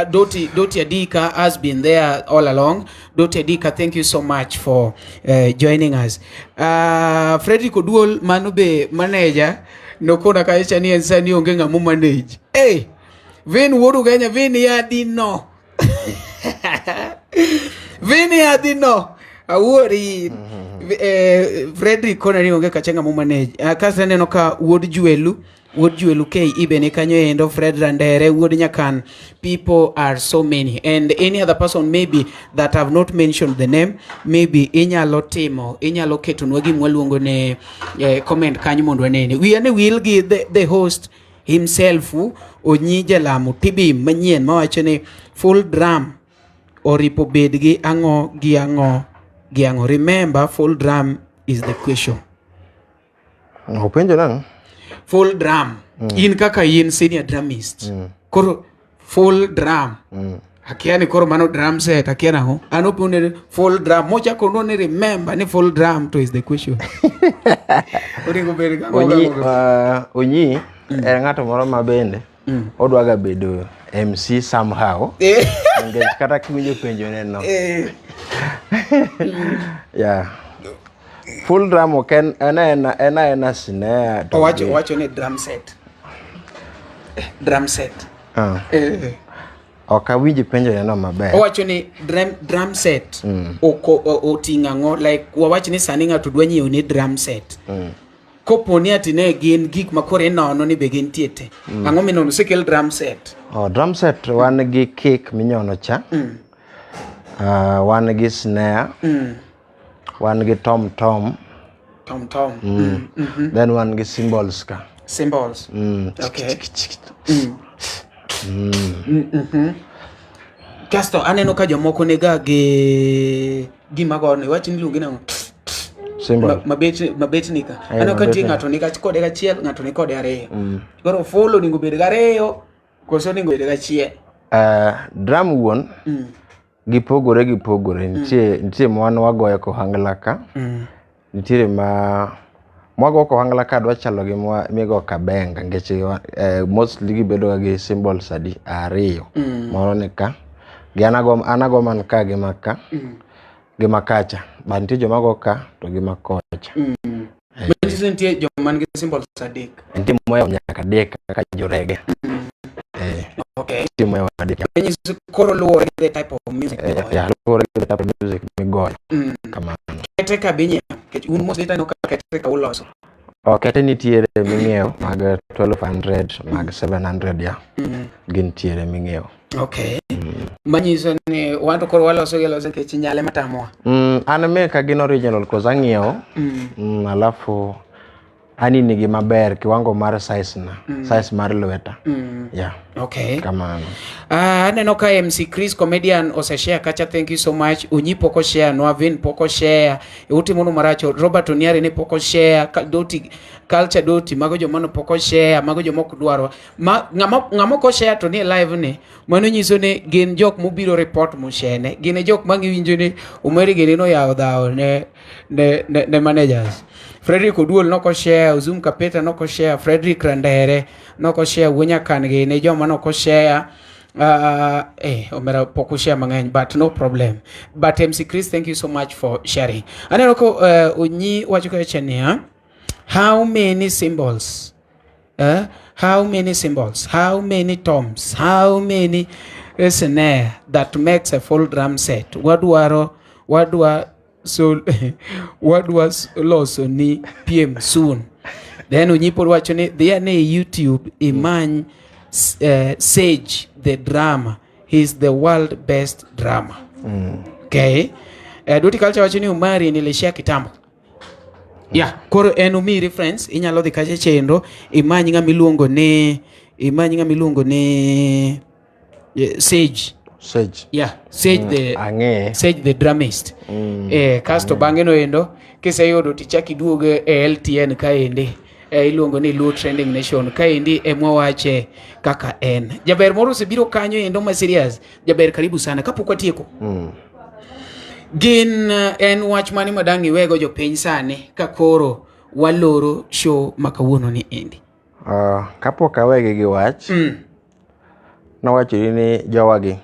Doti Adika has been there all along. Doti Adika, thank you so much for joining us. Frederick Oduol manube manager nokona kaisha ni ensani onge ng'amu manage. Hey, Vin Wuod Ugenya, Vin yadino. Vin yadino. Awuori Frederick kona ni onge kachenga mu manage. Kasa neno ka Wuod Juelu K ibe ne kanyo endo, Fred Randere, Wuod Nyakan. People are so many, and any other person maybe that have not mentioned the name, maybe inyalo keto nwagi mwaluongo ne comment kanyo mondo wanene. We'll give the host himself Onyi Jalamu Tibim manyien mawacho ni full drum oripo bedgi ang'o gi ang'o. Remember, full drum is the question. Openjo nang? Full drum. In kaka in senior drummist. Koro full drum. Akiani koro mano drum set. Akiana ho. Anopune full drum. Moja kono ni remember ni full drum to is the question. Onyi ng'ato moro mabende odwaga bedo MC somehow. Ngech kata kiwinjo penjo neno. Yeah. Full drum oken ena snare. Wacho ni drum set. Drum set. Okawinji penjo neno maber. Wacho ni drum set. Otinga ngo, like wawacho ni sani ng'ato dwa nyiewo ni drum set. Koponi ati ne gin gik makore nono ni be gin tiete. Ang'o minono sekel drum set? Drum set wan gi kick minyono cha. Wan gi snare. Wan gi tom. Then wan gi cymbals ka. Cymbals. Okay. Kasto aneno ka jomoko nega gima gone wachi ni luongi nango. Cymbal. Mabet nika. Aneno ka tie ng'ato nika kode gachiel, ng'ato ni kode ariyo. Koro follow ningo bed gariyo, koso ningo bed gachiel. Drum wuon gipogore. Nitie mwan wagoyo ko Ohangla ka. Nitie mwago ko Ohangla ka dwa chalo gi migo kabenga ngeche mostly gibedo gi symbols ariyo. Moro ni ka. Gi anago man ka gi maka. Gi makacha. Bantie joma go ka to gi makocha. Nitie joma man gi symbols adek. Nitie moyo nyaka dek ka jorege. Okay. Timu ya wadiki. Can you koro luore the type of music? Yeah, luore the type of music me goyo. Kama. Keteka binye. Un mos dita no keteka uloso. Okete nitiere ming'iewo mag 1200 mag 700 ya. Gin tiere ming'iewo. Okay. Manyiso ni wanto koro waloso kech nyale matamwa. An me ka gin original cause ang'iewo. Alafu ani nigi maber kiwango mar size na. Size mar lweta. Yeah. Okay. Kamano. Aneno ka MC Chris comedian oseshare kacha, thank you so much. Unyi poko share, Noavin poko share. Uti mono maracho, Robert Oniari ne poko share, Doti Culture Doti, mago jomano poko share, mago jomoko dwaro. Ngamo ko share to ni live ni. Mano nyiso ne gin jok mobiro report mo share ne. Gin jok mangiwinjo ni umeri gin no yawo dhawo ne managers. Frederick Oduol noko share, Zoom Kapeta noko share, Frederick Randere noko share, Wunya Kange ne joma noko share. Omera poko share mang'eny, but no problem. But MC Chris, thank you so much for sharing. Aneno ko Unyi wacho ko chenia, how many symbols? How many symbols? How many toms? How many snare that makes a full drum set? What was loso ni PM soon? Then Unyi por wacho ni dhia ne YouTube imany Sage the drama. He's the world best drama. Okay. Doti Culture wacho ni umari nilishia kitambo. Yeah, koro enumi reference inyalo dhi kache chenro imanyi ng'ama iluongo ni Sage. Yeah, Sage the drummist. Kasto bang'e no endo kiseyudo tichaki duoge LTN kaende. Iluongo ni Low Trending Nation kaendi emwawache kaka en. Jaber moro osebiro kanyo endo ma serious. Jaber karibu sana kapok watieko. Gin en wach mane madang iwego jopiny sani ka koro waloro show makawuono ni endi. Kapok awege gi wach. Nawacho ni jowagi.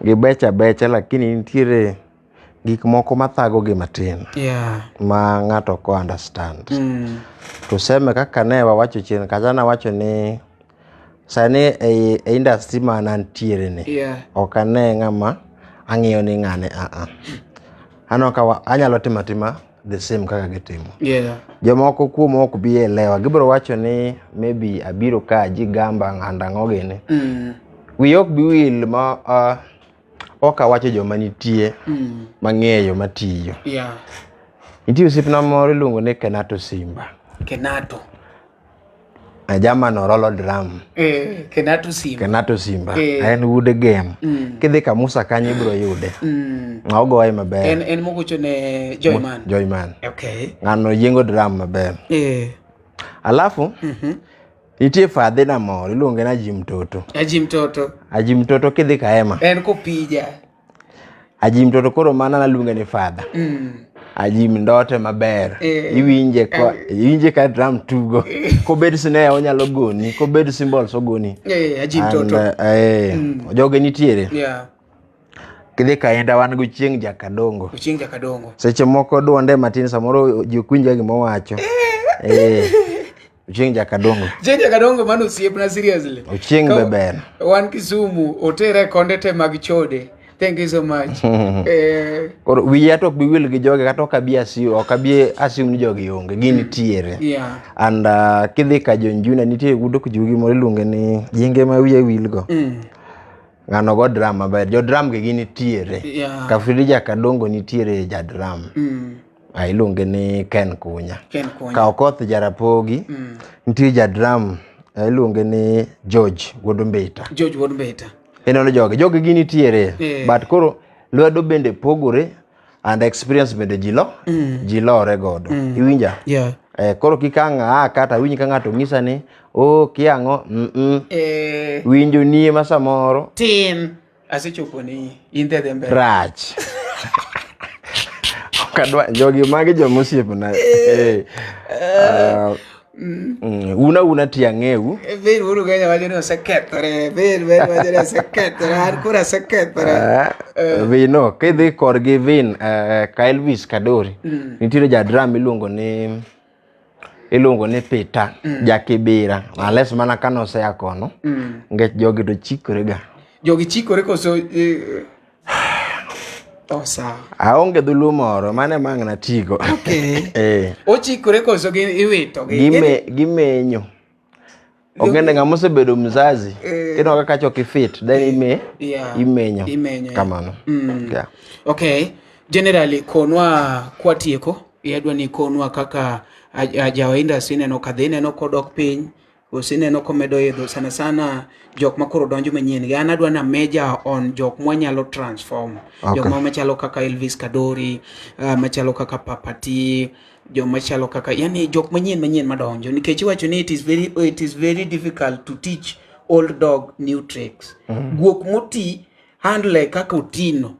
Gibecha lakini nitiere gik moko mathago gi matin. Ma ng'ato ko understand. To seme kaka ne wawacho chien kaza na wacho ni sani e industry man antiere ni. Okane ng'ama ang'iyo ni ng'ane Ano ka anyalo timatima the same kaka gitimo. Jomoko kuom ok bi elewa. Gibiro wacho ni maybe abiro ka jigamba ng'andang'o gini. Wi ok bi wil ma oka wacho joma nitie mang'eyo matiyo. Nitie osipna moro iluongo ni Kenato Simba. Jaman orolo drum. Kenato Simba. En Wuod game. Kidhi ka Musa kanyo ibiro yude. Ogoye maber. En mogocho ne Joyman. Okay. Ng'ano yiengo drum maber. Alafu nitie fadhina moro iluonge na Jim Toto. Jim Toto kidhi ka ema. En kopija. Jim Toto koro mana naluonge ni fadha. Jim ndote maber. Iwinje ka drum tugo. Kobed snare onyalo goni, kobed cymbals ogoni. Jim Toto. Joge nitiere. Kidhi ka enda wan go chieng' jakadongo. Seche moko duonde matin samoro jokunja gimo wacho. Chieng' jakadongo mano siepna seriously. Chieng' beber. Wan Kisumu otere kondete mag chode. Thank you so much. Or wiya tok bi wil gi joge kata ok abi assume ni joge onge gin tiere. And kidhi ka jonjuna nitie gudo ku jugi moro iluonge ni jinge ma wiye wilgo. Ng'ano go drum maber. Jo drum ge gin tiere. Ka Frida Kadongo nitiere ja drum. Iluonge ni Ken Kunya. Ka Okoth Jarapogi nitie ja drum iluonge ni George Wuod Mbita. Enono joge gini tiere. But koro lwedo bende pogore and experience bende jilore godo. Iwinja? Koro kikanga kata winji ka ng'ato ng'isa ni kiang'o winjo nie masamoro tin asechopo ni inthe mbele rach. Kadwa jogi magi jomosiepna. Una tiang'eu. Ver uru ganya wajeno seketore. Ver wajeno seketore. Harkura seketore. Vino, kidhi korgi vin ka Elvis Kadori. Nitiere ja drum iluongo ni Peter Jakibira. Unless mana kano sea kono. Ngech jogi to chikore ga. Jogi chikore koso sawa. Aonge dhulu moro mane mang'na tigo. Okay. Ochikore koso iwito gimenyo. Ogende ng'ama osebedo mzazi kendo kaka choki fit then imenyo kamano. Yeah. Okay. Generally konwa kwatieko yadwa ni konwa kaka ajawainda sineno kadhineno kodok piny osineno komedo yedho sana jok makoro donjo manyien gi an adwa na major on jok mwanyalo transform. Jok machalo kaka Elvis Kadori, machalo kaka Papati, jok machalo kaka yani jok manyien madonjo nikech iwacho ni it is very difficult to teach old dog new tricks. Guok moti handle kaka utino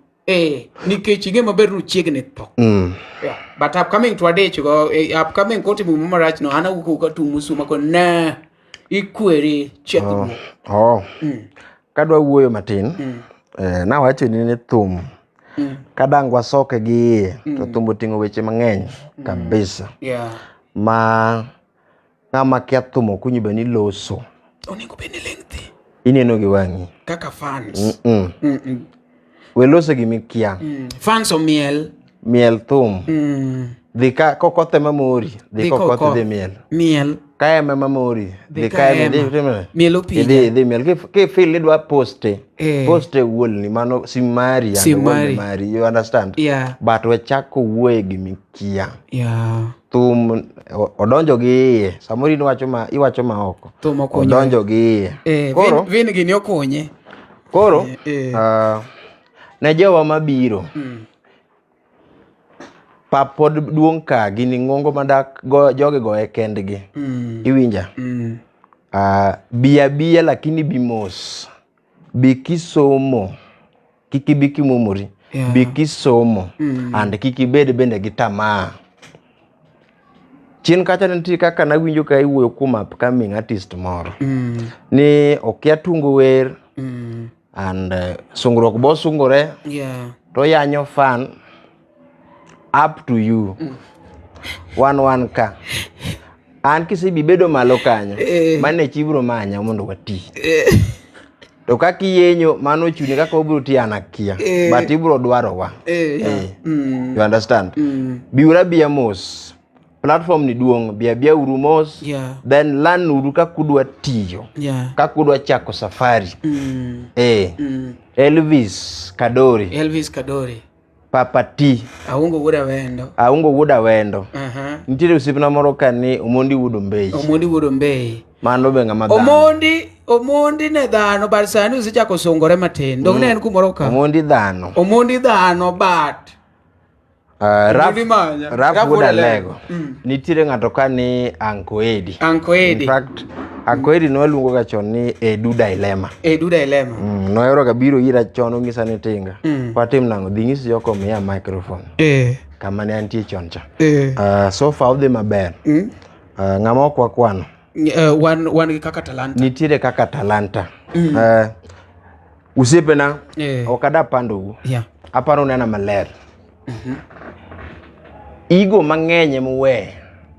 nikech inge maber nu chiegne tho. Yeah, but upcoming to ade chugo upcoming koti mu marach no ana uko tu musuma ko na ikweri check kadwa wuoyo matin na wacho ni thum kadangwa soke gi to thumbo tingo weche mang'eny kabisa. Ma ng'ama kia thumo kunyibe ni loso onego bende lengthi ineno gi wang'i kaka fans we loso gi mikia fans o miel thum dhika kokothe mamori dhikokothe dhe miel kaya mamori dhika miel opija dhe miel ke feel idwa poste Awuol ni mano simari you understand, but we chako wuoye gi mikia thum odonjo gi iye samori iwacho ma oko odonjo gi iye koro vin gini okonye koro ne jowa mabiro papod duong' ka gini ng'ongo madak joge goe kendgi iwinja biya lakini bimos bikisomo kikibiki mumuri bikisomo and kikibed bende gi tamaa chien kacha nitie kaka nawinjo ka iwuoyo kuom upcoming artist moro ni okia tungo wer and sungruok bo sungore to yanyo fan up to you one ka an kisibi bedo malo kanyo mane chibro manya mondo wati to kaka yenyo mano chuni kaka obro ti anakia but ibro dwaro wa you understand biura biya mos platform ni duong biya urumos then learn uru kakudwa tiyo kakudwa chako safari Elvis Kadori Papati Awungo Wuod Awendo nitiere usipna moro kani Omondi Wuod Ombei mano be ng'ama dhano Omondi ne dhano bar sani usechako songore matin dong ne en kumoro ka Omondi dhano but Rap Wuod Alego nitiere ng'ato kani Uncle Eddie. In fact Uncle Eddie nwaluongo ga chon ni Edu Dilemma noero ga biro ira chon ong'isa ni Tinga patim nango dhi ng'isi joko miya microphone kama ne antie chon cha so far odhi maber ng'ama ok wakwano wan gi kaka talanta nitiere kaka talanta usiepena ok ada pandou aparo nena maler igo mang'eny muwe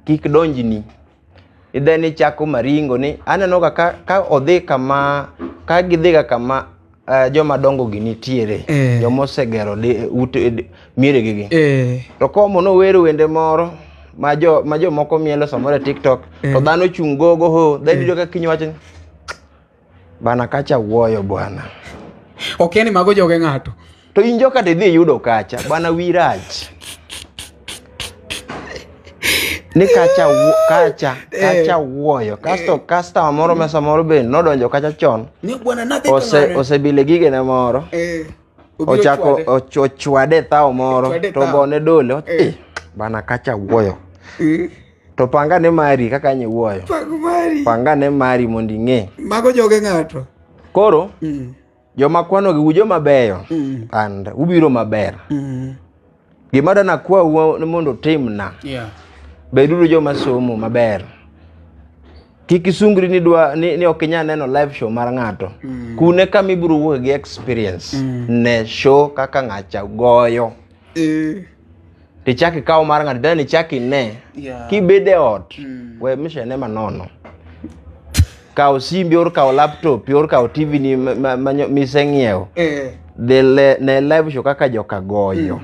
kik donjni idheni chako maringo ni aneno ka odhi kama ka gidhiga kama joma dongo gi nitiere joma osegero miregi gi to komo no wero wende moro ma jo moko mielo samoro TikTok to dhano chung gogo then ido ka kinyo wacho bana kacha wuoyo bwana ok ni mago joge ng'ato to injo ka dhi yudo kacha bwana wirach ni kacha wuoyo kasto moro mesa moro be nodonjo kacha chon ni bwana nadhi osebile gige na moro ochako ochwade thao moro to gone dole bana kacha wuoyo to pangane mari kaka nye wuoyo pangane mari mondi ng'e mago joge ng'ato koro joma kwano gi ujo mabeyo and ubiro maber gima dana kwa mondo timna bedudu joma somo maber kikisungri ni okinya neno live show mar ng'ato kune kama ibiro wuok gi experience ne show kaka ng'acha goyo tichaki kawo mar ng'ato dani chaki ne kibede ot we mishene manono kawo simbi or kawo laptop or kawo TV ni miseng'iewo ne live show kaka joka goyo.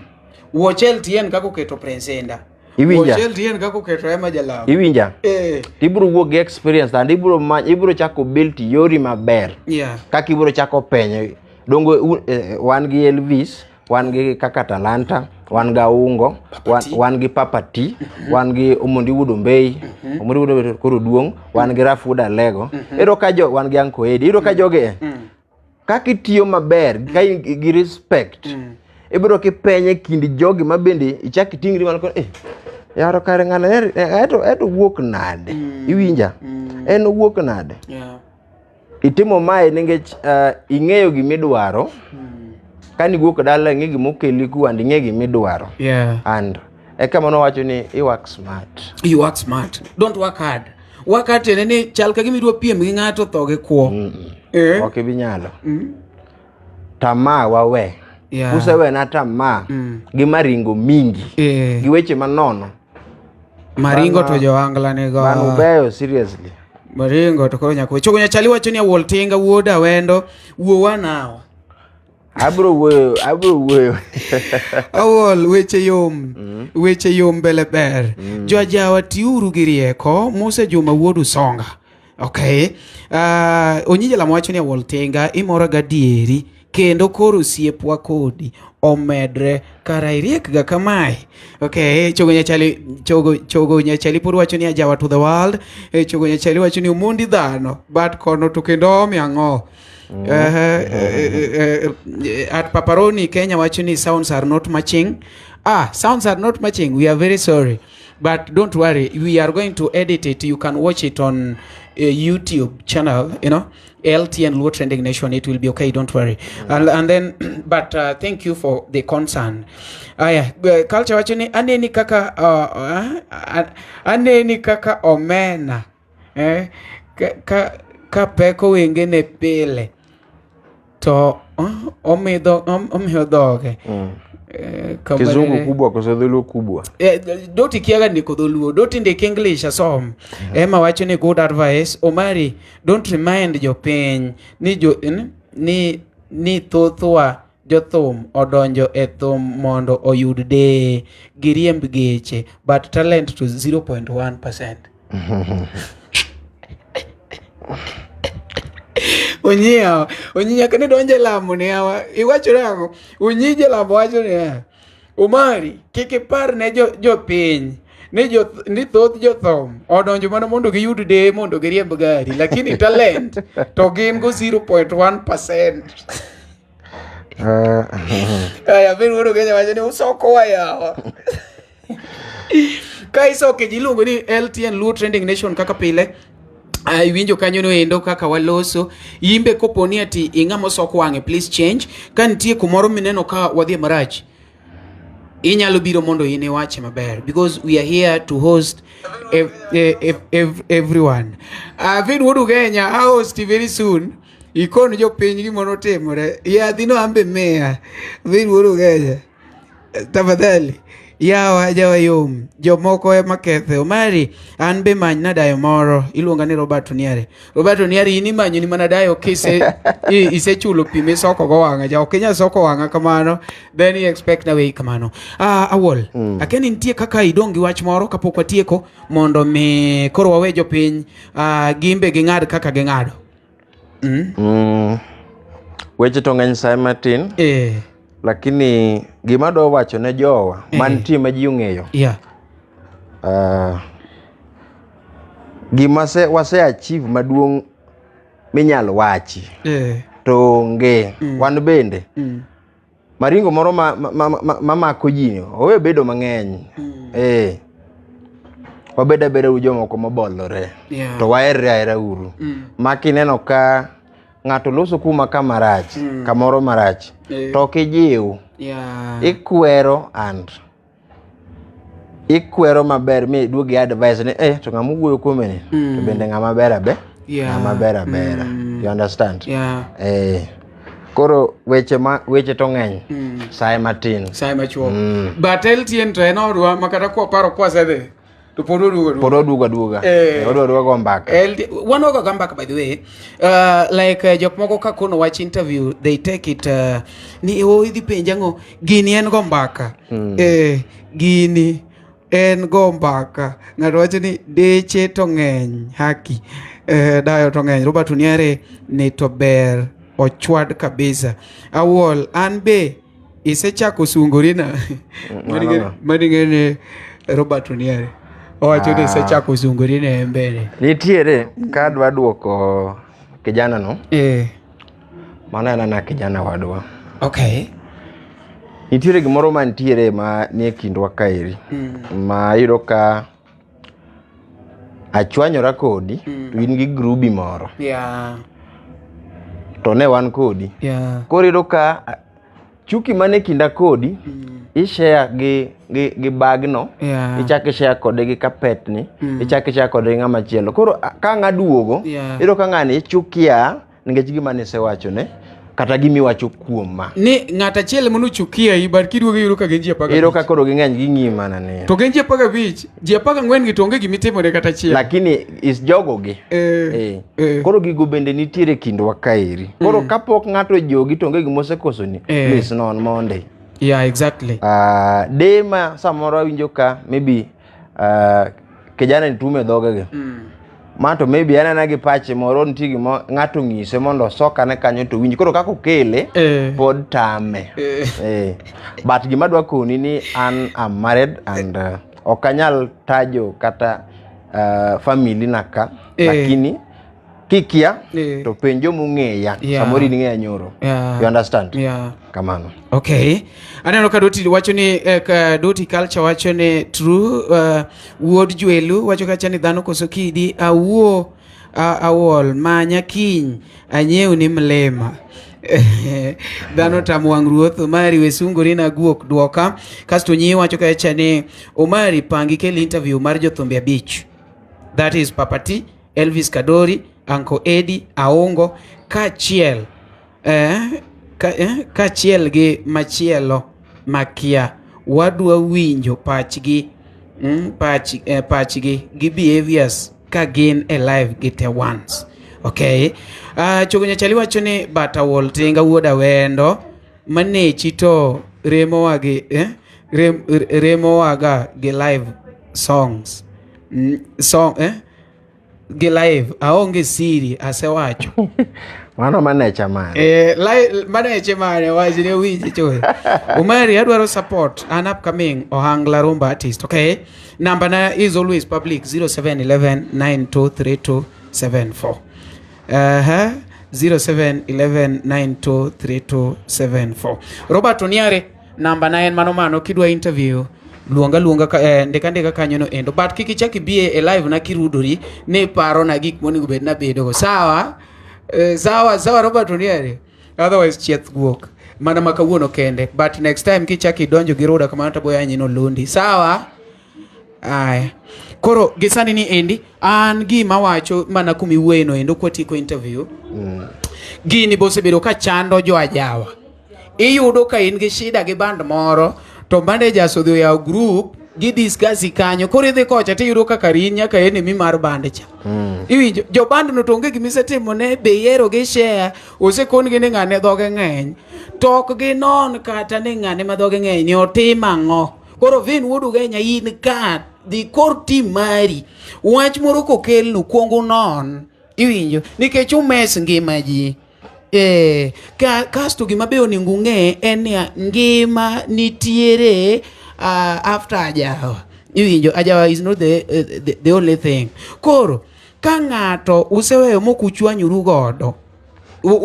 Watch LTN kako keto Princenda. Iwinja. Watch LTN kako keto Emma Jalao. Iwinja. Tibro wuok gi experience and ibro chako build yori maber. Yeah. Kaka ibro chako penyo. Dongo wan gi Elvis, wan gi kaka Talanta, wan ga Ungo, wan gi Papa T, wan gi Omondi Wudombei, Omondi Wudombei koro duong, wan gi Rafuda Lego. Ero ka jo wan gi Anko Edi, ero ka joge. Kaka itiyo maber, ka gi respect. Ibro kipenye kindi jogi mabende ichaki tingri man kon yaro kare ngana eto wuok nade. Iwinja. En wuok nade. Yeah. Itimo mae ningech ing'eyo gimidwaro. Kani wuok dala ng'e gimokeli ku and ing'e gimidwaro. Yeah. And kamano wacho ni you work smart. You work smart. Don't work hard. Work hard ni chal ka gimidwa piem gi ng'ato thoge kuo. Ok binyalo. Tamaa wawe. Yeah. Usewe na tamaa gi maringo mingi. Gi weche manono. Maringo to jo Ohangla ne go. Mabeyo seriously. Maringo to ko nyako. Chogo nyachali wacho ni Awuol Tinga Wuod Awendo wuowa nawa. Abro wuoyo. Awuol weche yom bele ber. Jo ajawa tiuru gi rieko Musa Juma Wuod Usonga. Okay. Onyije la wacho ni Awuol Tinga imora gadieri kendo koro siepwa kodi omedre kara iriek ga kamae. Okay, chogo nyachali pur wacho ni ajawa to the world. Chogo nyachali wacho ni umundi dhano but kono to kendo mi ang'o. At Paparoni Kenya wacho ni sounds are not matching. Sounds are not matching. We are very sorry. But don't worry, we are going to edit it. You can watch it on YouTube channel, LTN Low Trending Nation. It will be okay, don't worry. And then, but thank you for the concern. Culture wachoni aneni kaka omena. Ka peko wenge ne pile. To omiyo dhoge. Kizungu kubwa kwa dhulu kubwa. Doti kiaga niko dhuluo. Doti ndike English asom. Emma wacho ni good advice. Omari, don't remind your pain. Ni thothwa jothum odonjo e thum mondo oyud de giriemb geche. But talent to 0.1%. Onyiya kane donje lamo ne awa iwacho rango unyije lamo wacho ne Omari kike par ne jo piny ni thoth jothom odonjo mana mondo giyud de mondo giriemb gari lakini talent to gin go 0.1%. Aya ben wono Kenya wacho ni usoko wa yawa. Kai soke jiluongo ni LTN Low Trending Nation kaka pile. Winjo kanyo no endo kaka waloso imbe koponi ati ing'amo soko wange please change kan tie kumoro mineno ka wadhi marach inyalo biro mondo ine wache maber because we are here to host everyone. Vid Wuod Kenya host very soon ikon jo piny gimono timore dhino ambe mea Vid Wuod Kenya tafadhali yawa jawa yom jomoko ema kethe Omari an be many na dayo moro iluonga ni Roberto Niari ini manyo ni mana dayo kise isechulo pime soko go wanga ja okenya soko wanga kamano then you expect na way kamano. Awuol akeni nitie kaka idongi wach moro kapok watieko mondo mi koro wawe jopiny gimbe ging'ad kaka ging'ado. Weche to ng'eny sa matin. Lakini gima do wacho ne jowa mantie ma ji ong'eyo. Gima wase achieve maduong' minyalo wachi. To nge wan bende. Maringo moro mamako ji owe bedo mang'eny. Wabeda beda jomoko mabolore. To waere uru. Makineno ka ng'ato loso kuma kamarach, kamoro marach. To kijiw. Ikwero maber mi duogi advice ni to ng'ama wuoyo kuome ni to bende ng'ama bera be. Ng'ama bera. You understand? Koro weche to ng'eny. Sae matin. Sae machuo. But LTN to enodwa makata kwa paro kwa sede. to podo duga odwa go mbaka one go mbaka by the way like jok moko ka kono watch interview they take it ni idhi penjango gini en go mbaka gini en go mbaka ng'ato wacho ni deche to ng'eny haki dayo to ng'eny Robert Uniare ni to ber ochwad kabisa Awuol an be isechako sungorina maningene Robert Uniare owacho ni isechako sungorina mbele nitiere ka dwa duoko kijana no mana na kijana wadwa okay nitiere gimoro mantiere ma nie kindwa kaeri ma yudo ka achwanyora kodi to in gi grubi moro to ne wan kodi koro yudo ka chuki mane kinda kodi i-share gi bag no ichaki share kode gi kapet ni ichaki share kode ng'ama chielo koro ka ng'aduogo yudo ka ng'ani ichukia nikech gima ne sewachone kata gimi wacho kuoma ni ng'ata chiel monu chukia ibar kiduogo yuro ka genji apaga yuro ka koro ging'eny ging'ima na ne to genji apaga bich ji apaga ng'wen gi tonge gimitimo kata chiel lakini is jogo gi koro gigo bende nitiere kindwa kaeri koro kapok ng'ato jogi tonge gi mosekosoni please non monde exactly dema samoro winjo ka maybe kijana nitume dhogege mato maybe anana gi pache moro ntigi ng'ato ng'ise mondo soka ne kanyo to winji koro kako kele pod tame but gima dwa koni ni I'm married and okanyal tajo kata family naka lakini kikia to penjo mung'eya samori ning'eya nyoro you understand kamano okay aneno ka doti wacho ni ka doti culture wacho ni true wuod jwelu wacho kacha ni dhano koso kidi Awuol manya kiny anyiew ni mlema dhano tamwang' ruoth Omari wesungori na guok duoka kasto nyi wacho kacha ni Omari pangi kele interview mar jothumbe abich that is Papati Elvis Kadori Uncle Eddie Aongo kachiel kachiel gi machielo makia wadwa winjo pachgi gi behaviors ka gin alive get once okay chogonya chali wacho ni bata Awuol Tinga wuod Awendo manechi to remo waga gi live songs gi live aonge siri asewacho mano manecha mane maneche mane wajine winji choy Omari adwaro support an upcoming Ohangla rumba artist okay number na is always public 0711923274 0711923274 Robert Uniare number 9 mano kidwa interview luonga ndeka kanyo no endo but kiki chaki bie e live na kirudori ne paro na gik moni gubed na bedo go sawa Robert Uniare otherwise chieth guok mana makawuono kende but next time kichaki donjo giroda kama ta boya nyino lundi sawa ai koro gisani ni endi an gima wacho mana kumi weno endo kwatiko interview gini bose bedo ka chando jo ajawa iyudo ka in gi shida gi band moro to managers odhi yaw group gi discuss kanyo koro idhi kocha ti yudo kaka rinya ka enemy mar band cha iwinjo jo band no tonge gimisetimo ne be yero gi share osekon gi ni ng'ane dhoge ng'eny tok gi non kata ni ng'ane ma dhoge ng'eny ni otima ng'o koro vin wudu genya in ka di kor team mari wach moro kokelnu kuongo non iwinjo nikech umes ngima ji kasto gima be oningo ng'e en ya ngima nitiere after ajawa iwinjo ajawa is not the only thing koro ka ng'ato useweyo mokuchwanyoru godo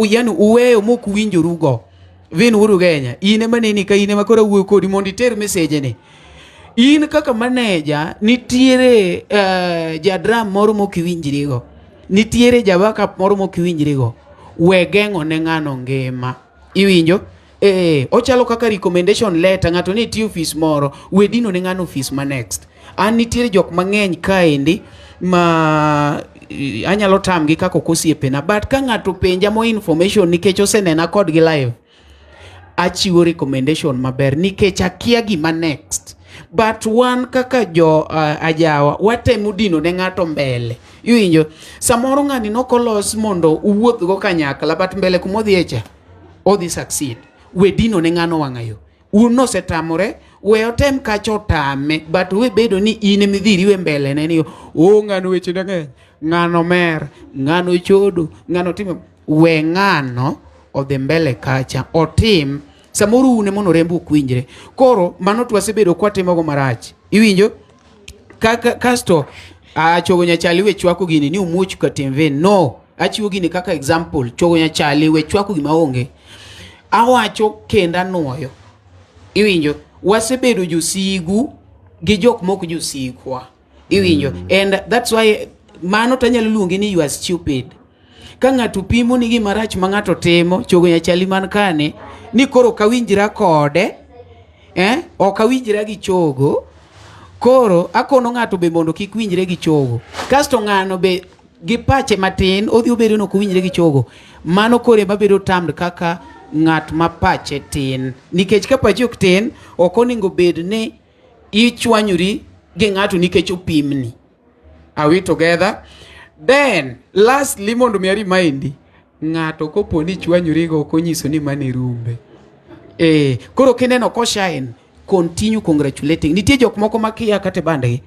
yani uweyo mokuwinjoru go vin wudu genya ine maneni ka ine makora wuoyo kodi mondo iter message ni in kaka manager nitiere jadram moro mokiwinjrigo nitiere jabaka moro mokiwinjrigo we geng'o ne ng'ano ngima iwinjo ochalo kaka recommendation letter ng'ato ni tiyo office moro we dino ne ng'ano office ma next an nitiere jok mang'eny kaendi ma anyalo tamgi kako kosiepena but ka ng'ato penja mo information nikech osenena kodgi live achiwo recommendation maber nikech akia gima next but wan kaka jo ajawa watemo dino ne ng'ato mbele. Iwinjo, samoro ng'ani nokolos mondo uwuoth go kanyakla, but mbele kumodhiecha odhi succeed. We dino ne ng'ano wang'ayo. Uno setamore, we otem kacho tame, but we bedo ni ine midhiri we mbele ne niyo, ng'ano weche nang'eny, ng'ano mer, ng'ano chodo, ng'ano timo, we ng'ano odhi mbele kacha, otim, samoro une mono rembu kwinjre. Koro, mano twasebedo kwa timo go marach. Iwinjo, kasto, chogo nyachali we chwako gini, ni umuoch ka temve, no, achiwo gini kaka example, chogo nyachali we chwako gima onge, awacho kenda nuoyo. Iwinjo, wasebedo josigu gi jok mok josigwa. Iwinjo, and that's why mano tanyalo luongi ni you are stupid. Ka ng'ato pimo ni gima rach ma ng'ato timo, chogo nyachali man kane, ni koro kawinjira kode, ok awinjira gi chogo, koro akono ng'ato be mondo kik winjre gi chogo. Kasto ng'ano be gi pache matin, odhi obedo no kuwinjre gi chogo. Mano kore mabedo tamd kaka ng'at ma pache tin. Nikech ka pache ok tin, ok onego bed ni ichwanyori gi ng'ato nikech opimni. Are we together? Then, lastly, mondo mi remind, ng'ato kopo ni chwanyori go konyiso ni mane rumbe. Koro kineno ko shine, continue congratulating. Nitie jok moko makia kate bandgi.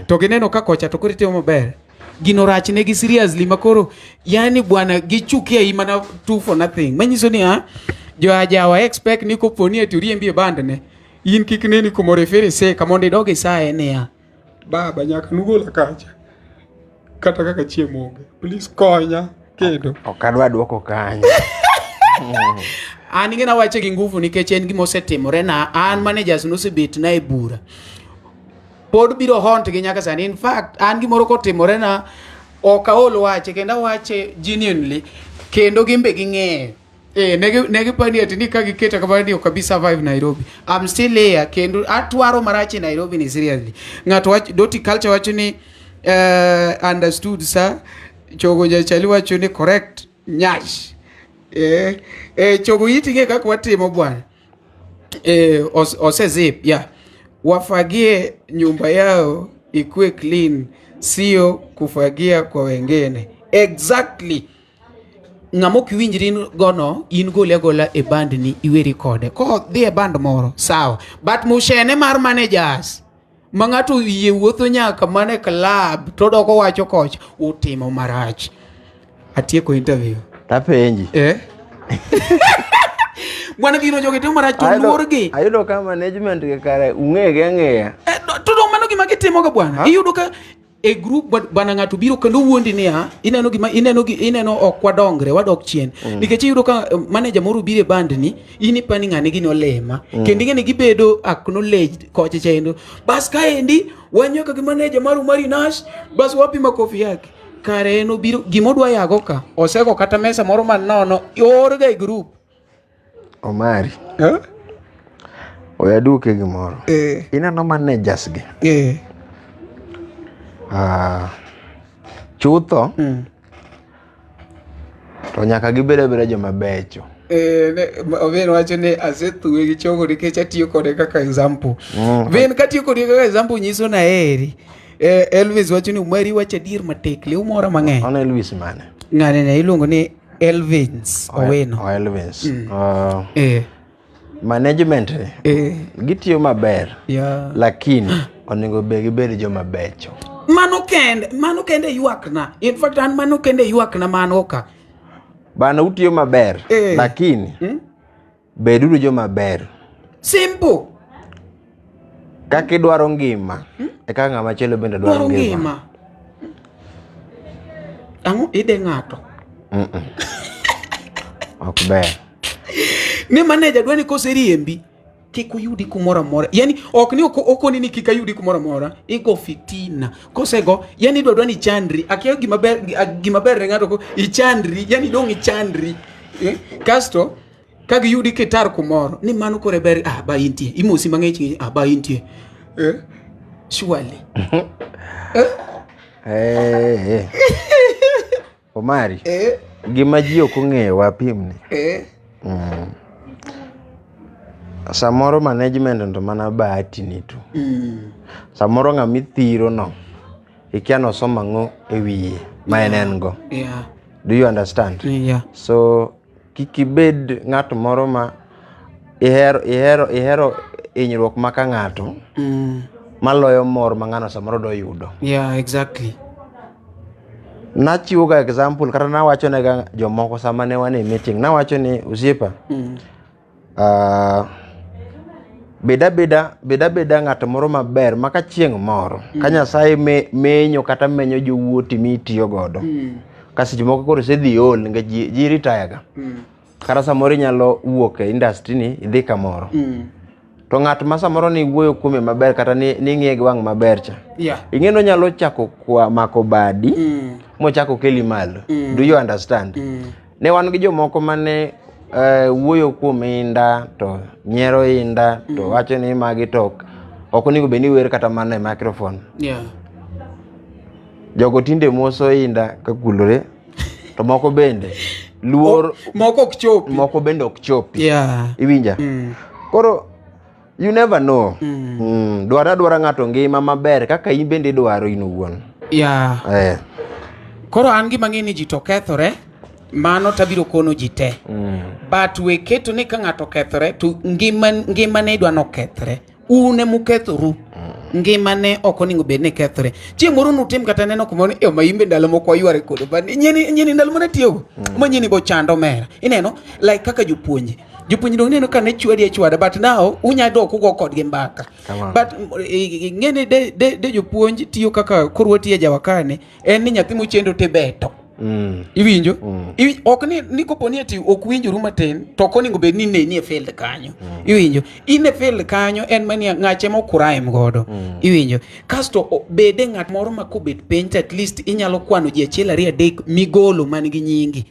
To gineno ka kocha to koro timo maber. Gino rach ne gi seriously makoro yani bwana gichukia imana two for nothing. Manyiso ni jo ajawa expect ni kopo ni aturiembi bandne. In kik neni kumo refere se kamonde doge sae ne baba nyaka nugola kacha. Kata kaka chiemo onge. Please konya kendo. Okadwa duoko kanyo. An ngena wache gi nguvu nikech en gima osetimore na an managers nosebet na e bura. Pod biro haunt gi nyaka sani. In fact, an gimoro kotimore na okaol wache kenda wache genuinely kendo gimbe ging'eyo. Negi pani ati ni kagi keta kama ni okabi survive Nairobi. I'm still here kendo atwaro marachi Nairobi ni seriously. Ng'ato wacho doti culture wacho ni understood sir. Chogo nyachali wacho ni correct nyash. Chogo yitinge kaka watimo bwana. Ose zip yeah. Wafagie nyumba yao ikue clean, sio kufagia kwa wengine. Exactly. Ngamo kiwinjri gono in gola e band ni iwe recorde. Ko dhi e band moro sawa. But mushene mar managers mang'ato yie wuotho nyaka mane club to doko wacho koch utimo marach. Atieko interview. Tapenji. Mwana gino joge timo marach to luorgi. Ayudo ka management ke kare ung'ege ang'eya. To do mano gima gitimo ga bwana. Iyudo ka e group bana ng'ato biro kendo wuondi ni ineno gima ineno ok wadongre wadok chien. Nikech iyudo ka manager moro biro e band ni ini pani ng'ane gini olema. Kendo ngene gibedo acknowledged koche chendo. Bas kaendi wanyoka gi manager maru mari Nash bas wapi makofi yake. Kare eno biro gimodwa yago ka osego kata mesa moro man nono yorga e group. Omari. Oya duke gimoro. Ineno managers gi. Chutho. To nyaka gibede joma becho. Awendo wacho ni asethuwe gi chogo nikech atiyo kode kaka example. Ven katiyo kode kaka example nyiso na eri. Elvis wacho ni umari wacho dir matekle umora mang'eny. Ono Elvis mane? Ng'ane ne iluongo ni Elvins Awendo. Elvis. Management gitiyo maber. Lakini onego gibed joma becho. Mano kende yuakna. In fact an mano kende yuakna mano ka. Bana utiyo maber. Lakini bedudu joma ber. Simple. Kaki dwaro ngima. Eka ng'ama chelo bende dwaro ngima. Ang'o ide ng'ato? Ok ber. Ni manager dwani kose riembi kiko yudi kumora mora. Yani ok ni okoni ni kika yudi kumora mora. Iko fitina. Kose go yani dwani chandri. Akiyo gima ber ng'ato ko ichandri. Yani dong ichandri. Kasto kagi yudi kitar kumoro. Ni mano kore ber ba intie. Imosi mang'ech ba intie. Surely. Omari. Gima ji ok ong'eyo wapimni. samoro management ndo mana bahati ni tu. Samoro ng'ama ithiro no ikia no somango ewiye maenengo. Yeah. Do you understand? Yeah. So kikibed ng'ato moro ma ihero inyruok maka ng'ato maloyo mor ma ng'ano samoro do yudo. Yeah, exactly. Nachiwo ga example kata nawacho ne ga jomoko sama ne wane meeting nawacho ni usiepa beda ng'ato moro maber maka chieng' moro ka Nyasaye menyo kata menyo jowuoti mitiyo godo kasi jomoko koro sedhi ol nga ji retire ga kata samoro nyalo wuok e industry ni idhi kamoro to ng'at ma samoro ni wuoyo kuome maber kata ni ng'iye gi wang' maber cha ing'eno nyalo chako kwa mako badi mochako keli malo. Do you understand? Ne wan gi jomoko mane wuoyo kuome inda to nyiero inda to wacho ni magi tok ok onego bed ni wer kata mana e microphone. Jogo tinde moso inda ka kulore to moko bende luor moko bende ok chopi. Iwinja? Koro you never know. Dwara ng'ato ngima maber kaka in bende dwaro in owuon. Koro an gi mang'eni ji to kethore mano tabiro kono ji te. But we keto ni ka ng'ato kethore to ngimane idwa no kethore. Une mukethoru. Ngimane ok onego bed ni kethore. Chieng' moro nutim kata neno kumoni ma imbe ndalo moko yware kodo ba nyeni ndalo mane tiyogo ma nyeni bo chando mera. Ineno like kaka jopuonje dong neno ka ne chwada but now unya dok ugo kodgi mbaka. But ngene de jopuonj tiyo kaka korwa tiye jawakane en ni nyathi mochendo te beto. Iwinjo? Ok ni koponi ati ok winjoru matin to ok onego bed ni neni e field kanyo. Iwinjo? In e field kanyo en mania ng'ache mokuraim godo. Iwinjo? Kasto bede ng'at moro ma kobet piny at least inyalo kwano ji achiel ariyo adek migolo man gi nyingi.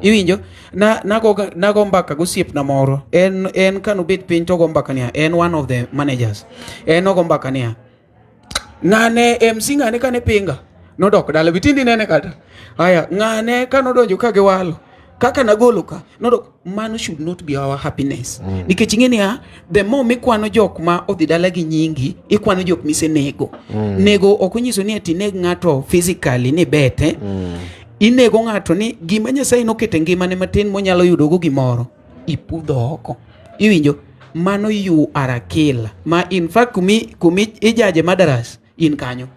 Iwinjo? Nago mbaka gosiep na moro. En kano bet piny to go mbaka niya. En one of the managers. En ogo mbaka niya. Ng'ane MC ng'ane kane pinga. Nodok dala bitindi nene kata. Aya, ng'ane ka nodonjo ka giwalo. Kaka nagolo ka. Nodok, mano should not be our happiness. Nikech ing'eni the more mikwano jok ma odhi dala gi nyingi, ikwano jok mise nego. Nego ok onyiso ni ati neg ng'ato physically ni bete. Inego ng'ato ni gima Nyasaye nokete ngimane matin monyalo yudo go gimoro. Ipudho oko. Iwinjo? Mano you are a killer. Ma in fact kumi ijaje madaras in kanyo.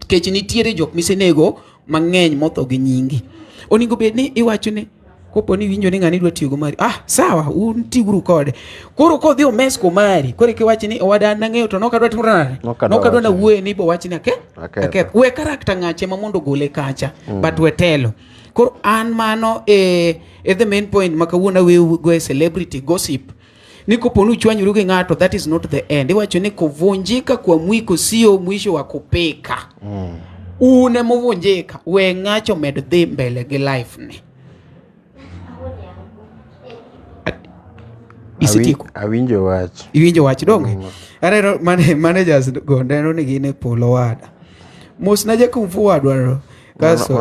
Kech nitiere jok misenego mang'eny motho gi nyingi. Onego bed ni iwacho ni kopo ni winjo ni ng'ani dwa tiyo go mari. Sawa, un tiguru kode. Koro kodhi omes ko mari. Koro kiwachi ni owada nang'eyo to nokadwa timro nade. Nokadwa na wuoye ni bo wachi ni ake. We karakta ng'ache ma mondo gole kacha. But we telo. Koro an mano the main point makawuona we go a celebrity gossip. Ni koponu chwanyuru gi ng'ato, that is not the end. Iwacho ni kuvunjika kwa mwiko sio mwisho wa kupeka. Une muvunjika we ng'acho med dhi mbele gi life ni. Isitiku. Awinjo wach. Iwinjo wach donge. Arero managers go ndeno ni gine polo wada. Mos na jakumfu wadwaro. Kaso.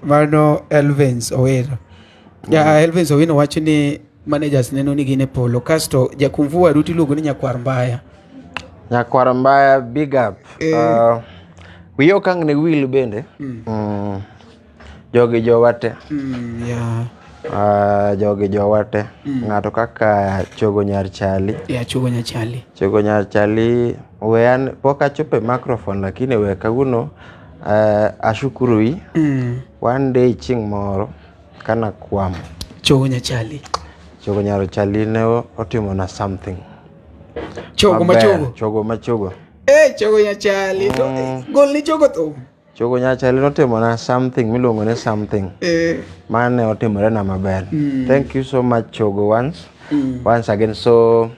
Mano Elvins Owero. Ya Elvins Owero wacho ni managers neno ni gine polo. Kasto jakumfu waduti lugo ni nyakwar mbaya. Nyakwar mbaya, big up. Wiyo kang ne will bende. Jogi jowate. Jogi jowate. Ng'ato kaka chogo nyar chali. Chogo nyar chali. Chogo nyar chali. Wean poka chope microphone lakini we kaguno ashukurui. One day ching moro kana kwamo. Chogo nyar chali. Chogo nyar chali ne otimo na something. Chogo machogo. Chogo machogo. Chogo nyar chali. Gol ni chogo to. Chogo nyar chali notimo na something milongo ne something. Mane otimore na maber. Thank you so much Chogo once again. So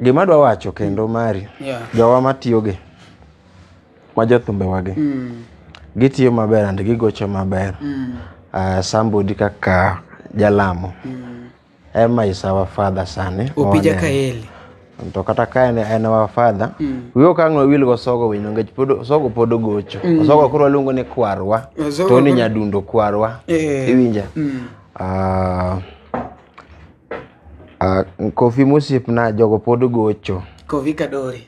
gima dwa wacho kendo mari. Jowa matiyoge. Majothumbe wage. Gitiyo maber and gigocho maber. Somebody kaka Jalamo. Emma is our father sani. Opija kaeli. To kata ka en our father. Wiyo kang'o wil go sogo winyo ngech sogo podo gocho. Sogo koro luongo ni kwarwa. To ni nyadundo kwarwa. Iwinja. Kofi Musip na jogo pod gocho. Kofi Kadori.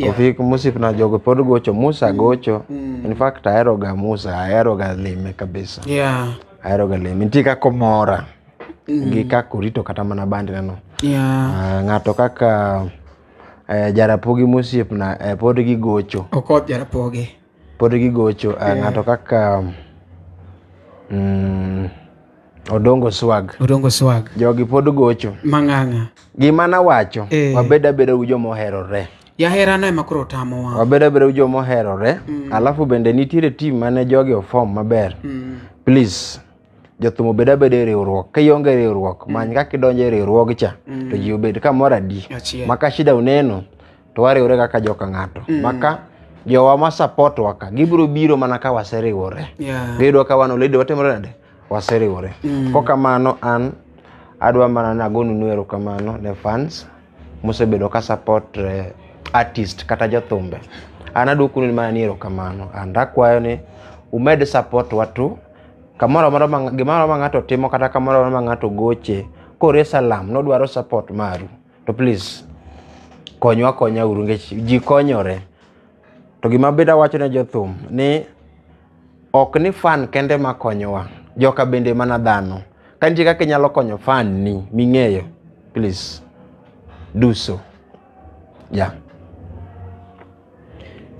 Kofi Musip na jogo pod gocho. Musa gocho. In fact, aeroga Musa. Aeroga lime kabisa. Aeroga lime. Ntika komora. Gika kurito kata mana bandi nano. Ngato kaka Jarapogi Musip na pod gi gocho. Okot Jarapogi. Pod gi gocho. Ngato kaka Odongo swag. Jogi pod gocho. Manganga. Gimana wacho. Wabeda ujo moherore. Ya herano ema koro tamowa. Wabeda ujo moherore. Alafu bende nitiere team mane jogi form maber. Please. Jothumo beda riwruok. Ka ionge riwruok, many kaka idonje riwruok cha. To ji obed kamoro adi. Maka shida uneno to wariwre kaka joka ng'ato. Maka jowa ma support waka gibiro biro mana ka waseriwore. Giyudo ka wan olede watemore nade waseriwore. Kokamano an adwa mana nagonu nwero kamano ne fans mosebedo ka support artist kata jothumbe. An adwokonu mana ni erokamano. An akwayo ni umed support watu. Gimoro ma ng'ato timo kata kamoro ma ng'ato goche kore salam nodwaro support maru. To please konya uru ngech ji konyore. To gima beda wacho ne jothum ni ok ni fan kende ma konyowa. Joka bende mana dhano. Ka nitie kaka inyalo konyo fan ni ming'eyo, please do so.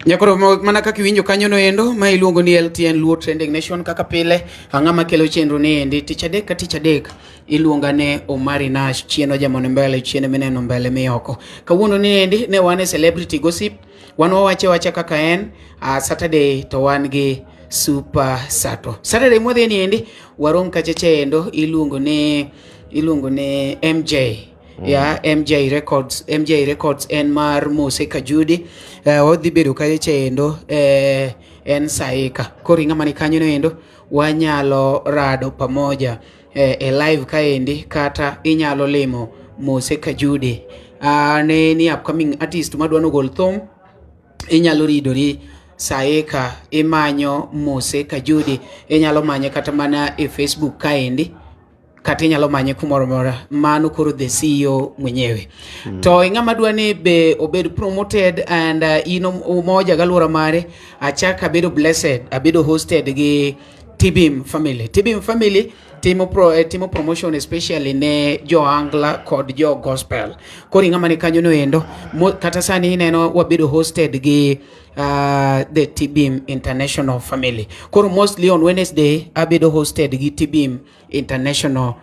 Nyakoro mana kaka iwinjo kanyo no endo ma iluongo ni LTN Luo Trending Nation kaka pile ang'ama kelo chenro ni endi tich adek iluonga ne Omari Nash chieno jamone mbele chieno mineno mbele miyoko. Kawuono ni endi ne wane celebrity gossip wan wache kaka en Saturday to wan gi Super Saturday modhi ni endi warom kacheche endo iluongo ne MJ. MJ Records en mar Mose Kajudi. Odhi bedo kacheche endo en Saika. Koro ng'ama ni kanyo no endo wanyalo rado pamoja live kaendi kata inyalo limo Mose Kajudi. Ne ni upcoming artist madwano gol thum inyalo ridori Saika imanyo Mose Kajudi. Inyalo manye kata mana e Facebook kaendi kata inyalo manye kumoro mano koro the CEO mwenyewe. To ng'ama dwani be obed promoted and ino umoja galura mare achaka bedo blessed abedo hosted gi Tibim family timo promotion especially ne jo Ohangla kod jo gospel. Koro ng'ama ni kanyo no endo kata sani ineno wabedo hosted gi the Tibim International family. Koro mostly on Wednesday abedo hosted gi Tibim International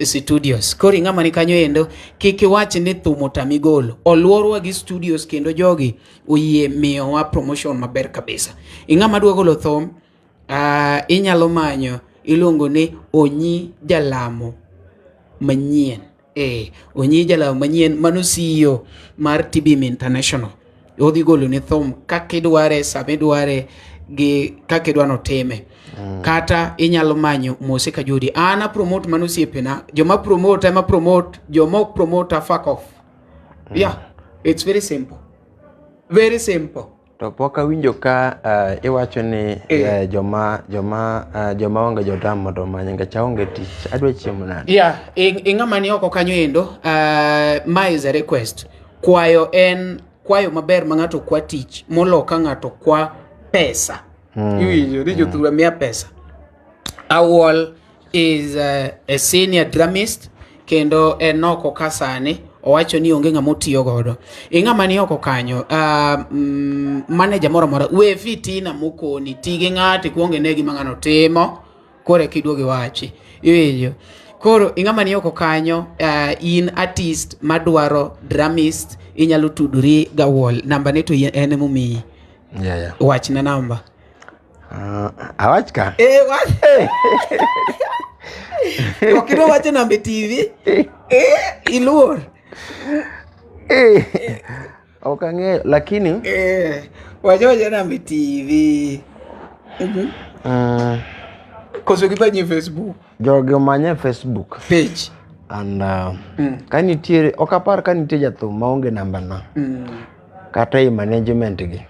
studios. Koro ng'ama ni kanyo endo kiki wach ni thumo tamigolo oluorwa gi studios kendo jogi oyie miyo wa promotion maber kabisa. Ng'ama dwa golo thum inyalo manyo iluongo ni Onyi Jalamo Manyien. Onyi Jalamo Manyien mano CEO mar Tibim International. Odhi golo ni thum kaka idware sabe dware gi kaka idwano time. Kata inyalo manyo Mose Kajudi. Ana promote mano siepena. Joma promote joma promote fuck off. It's very simple. Very simple. To poka winjo ka iwacho ni joma onge jodamo to manyanga chaonge tich adwa chiemo nani. Ng'ama ni oko kanyo endo my is a request. Kwayo maber ma ng'ato kwa tich moloka ng'ato kwa pesa. Iwinjo ni jothura mia pesa. Awuol is a senior dramist kendo enoko kasane owacho ni onge ng'ama otiyo godo. Ng'ama ni oko kanyo manager moro we fitina mokoni tige ng'ate kuonge ne gima ng'ano timo kore kiduoge wachi. Iwinjo. Koro ng'ama ni oko kanyo in artist madwaro dramist inyalo tuduri gawuol namba ne to en momi. Wach na namba. Awach ka? Wach. Okino wacho namba TV. Iluor. Okang'eyo lakini wacho namba TV. Koso gibanyi Facebook. Jogi manye Facebook page and kanitiere okapar kanitie jathum maonge namba na kata i management gi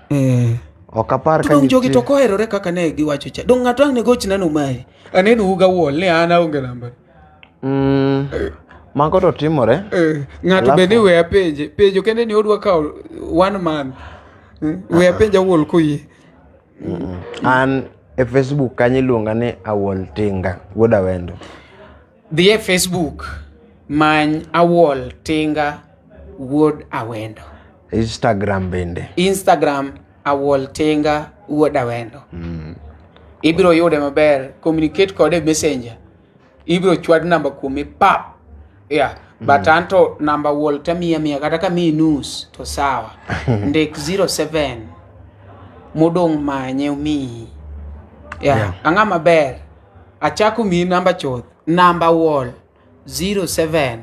okapar kanitie jogi to koherore kaka ne giwacho cha dong ng'ato ang ne goch nano mai aneno uga wall ne ana onge namba Mago to timore. Ng'ato bende we penjo kende ni odwa kawo one man. We penjo Awuol koyie. An e Facebook kanyo iluonga ni Awuol Tinga, Wuod Awendo. Dhi e Facebook many Awuol Tinga, Wuod Awendo. Instagram bende. Instagram Awuol Tinga, Wuod Awendo. Ibiro yude maber, communicate kode messenger. Ibiro chwad namba kuomi pap. Yeah, but anto namba Awuol tamiya kata ka mi nus to sawa. Ndek 07 modong manye umi. Yeah, anga maber. Achako mi namba choth. Namba Awuol 07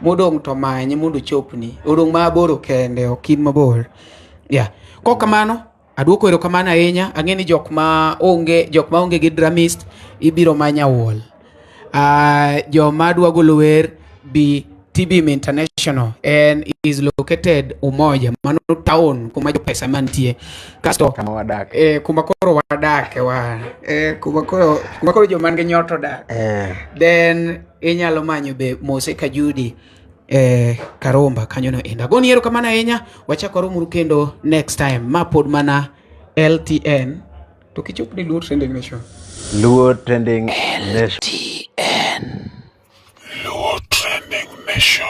modong to manye mondo chopni. Odong maboro kende okin mabor. Yeah. Ko kamano aduoko erokamano ahinya. Ang'e ni jok ma onge gi dramist ibiro manya Awuol. Joma dwa golo wer bi TBM International and is located Umoja, mano town kuma jo pesa mantie. Kasto Kama wadak. kuma koro wadake wa. Kuma koro jo man gi nyoto dak. Then inyalo manyo be Mose Kajudi Karomba kanyono enda. Goni erokamano ahinya. Wachakoro muru kendo next time. Ma pod mana LTN. To kichop ni Luo Trending Nation. Luo Trending Nation. LTN. Luo Trending Nation.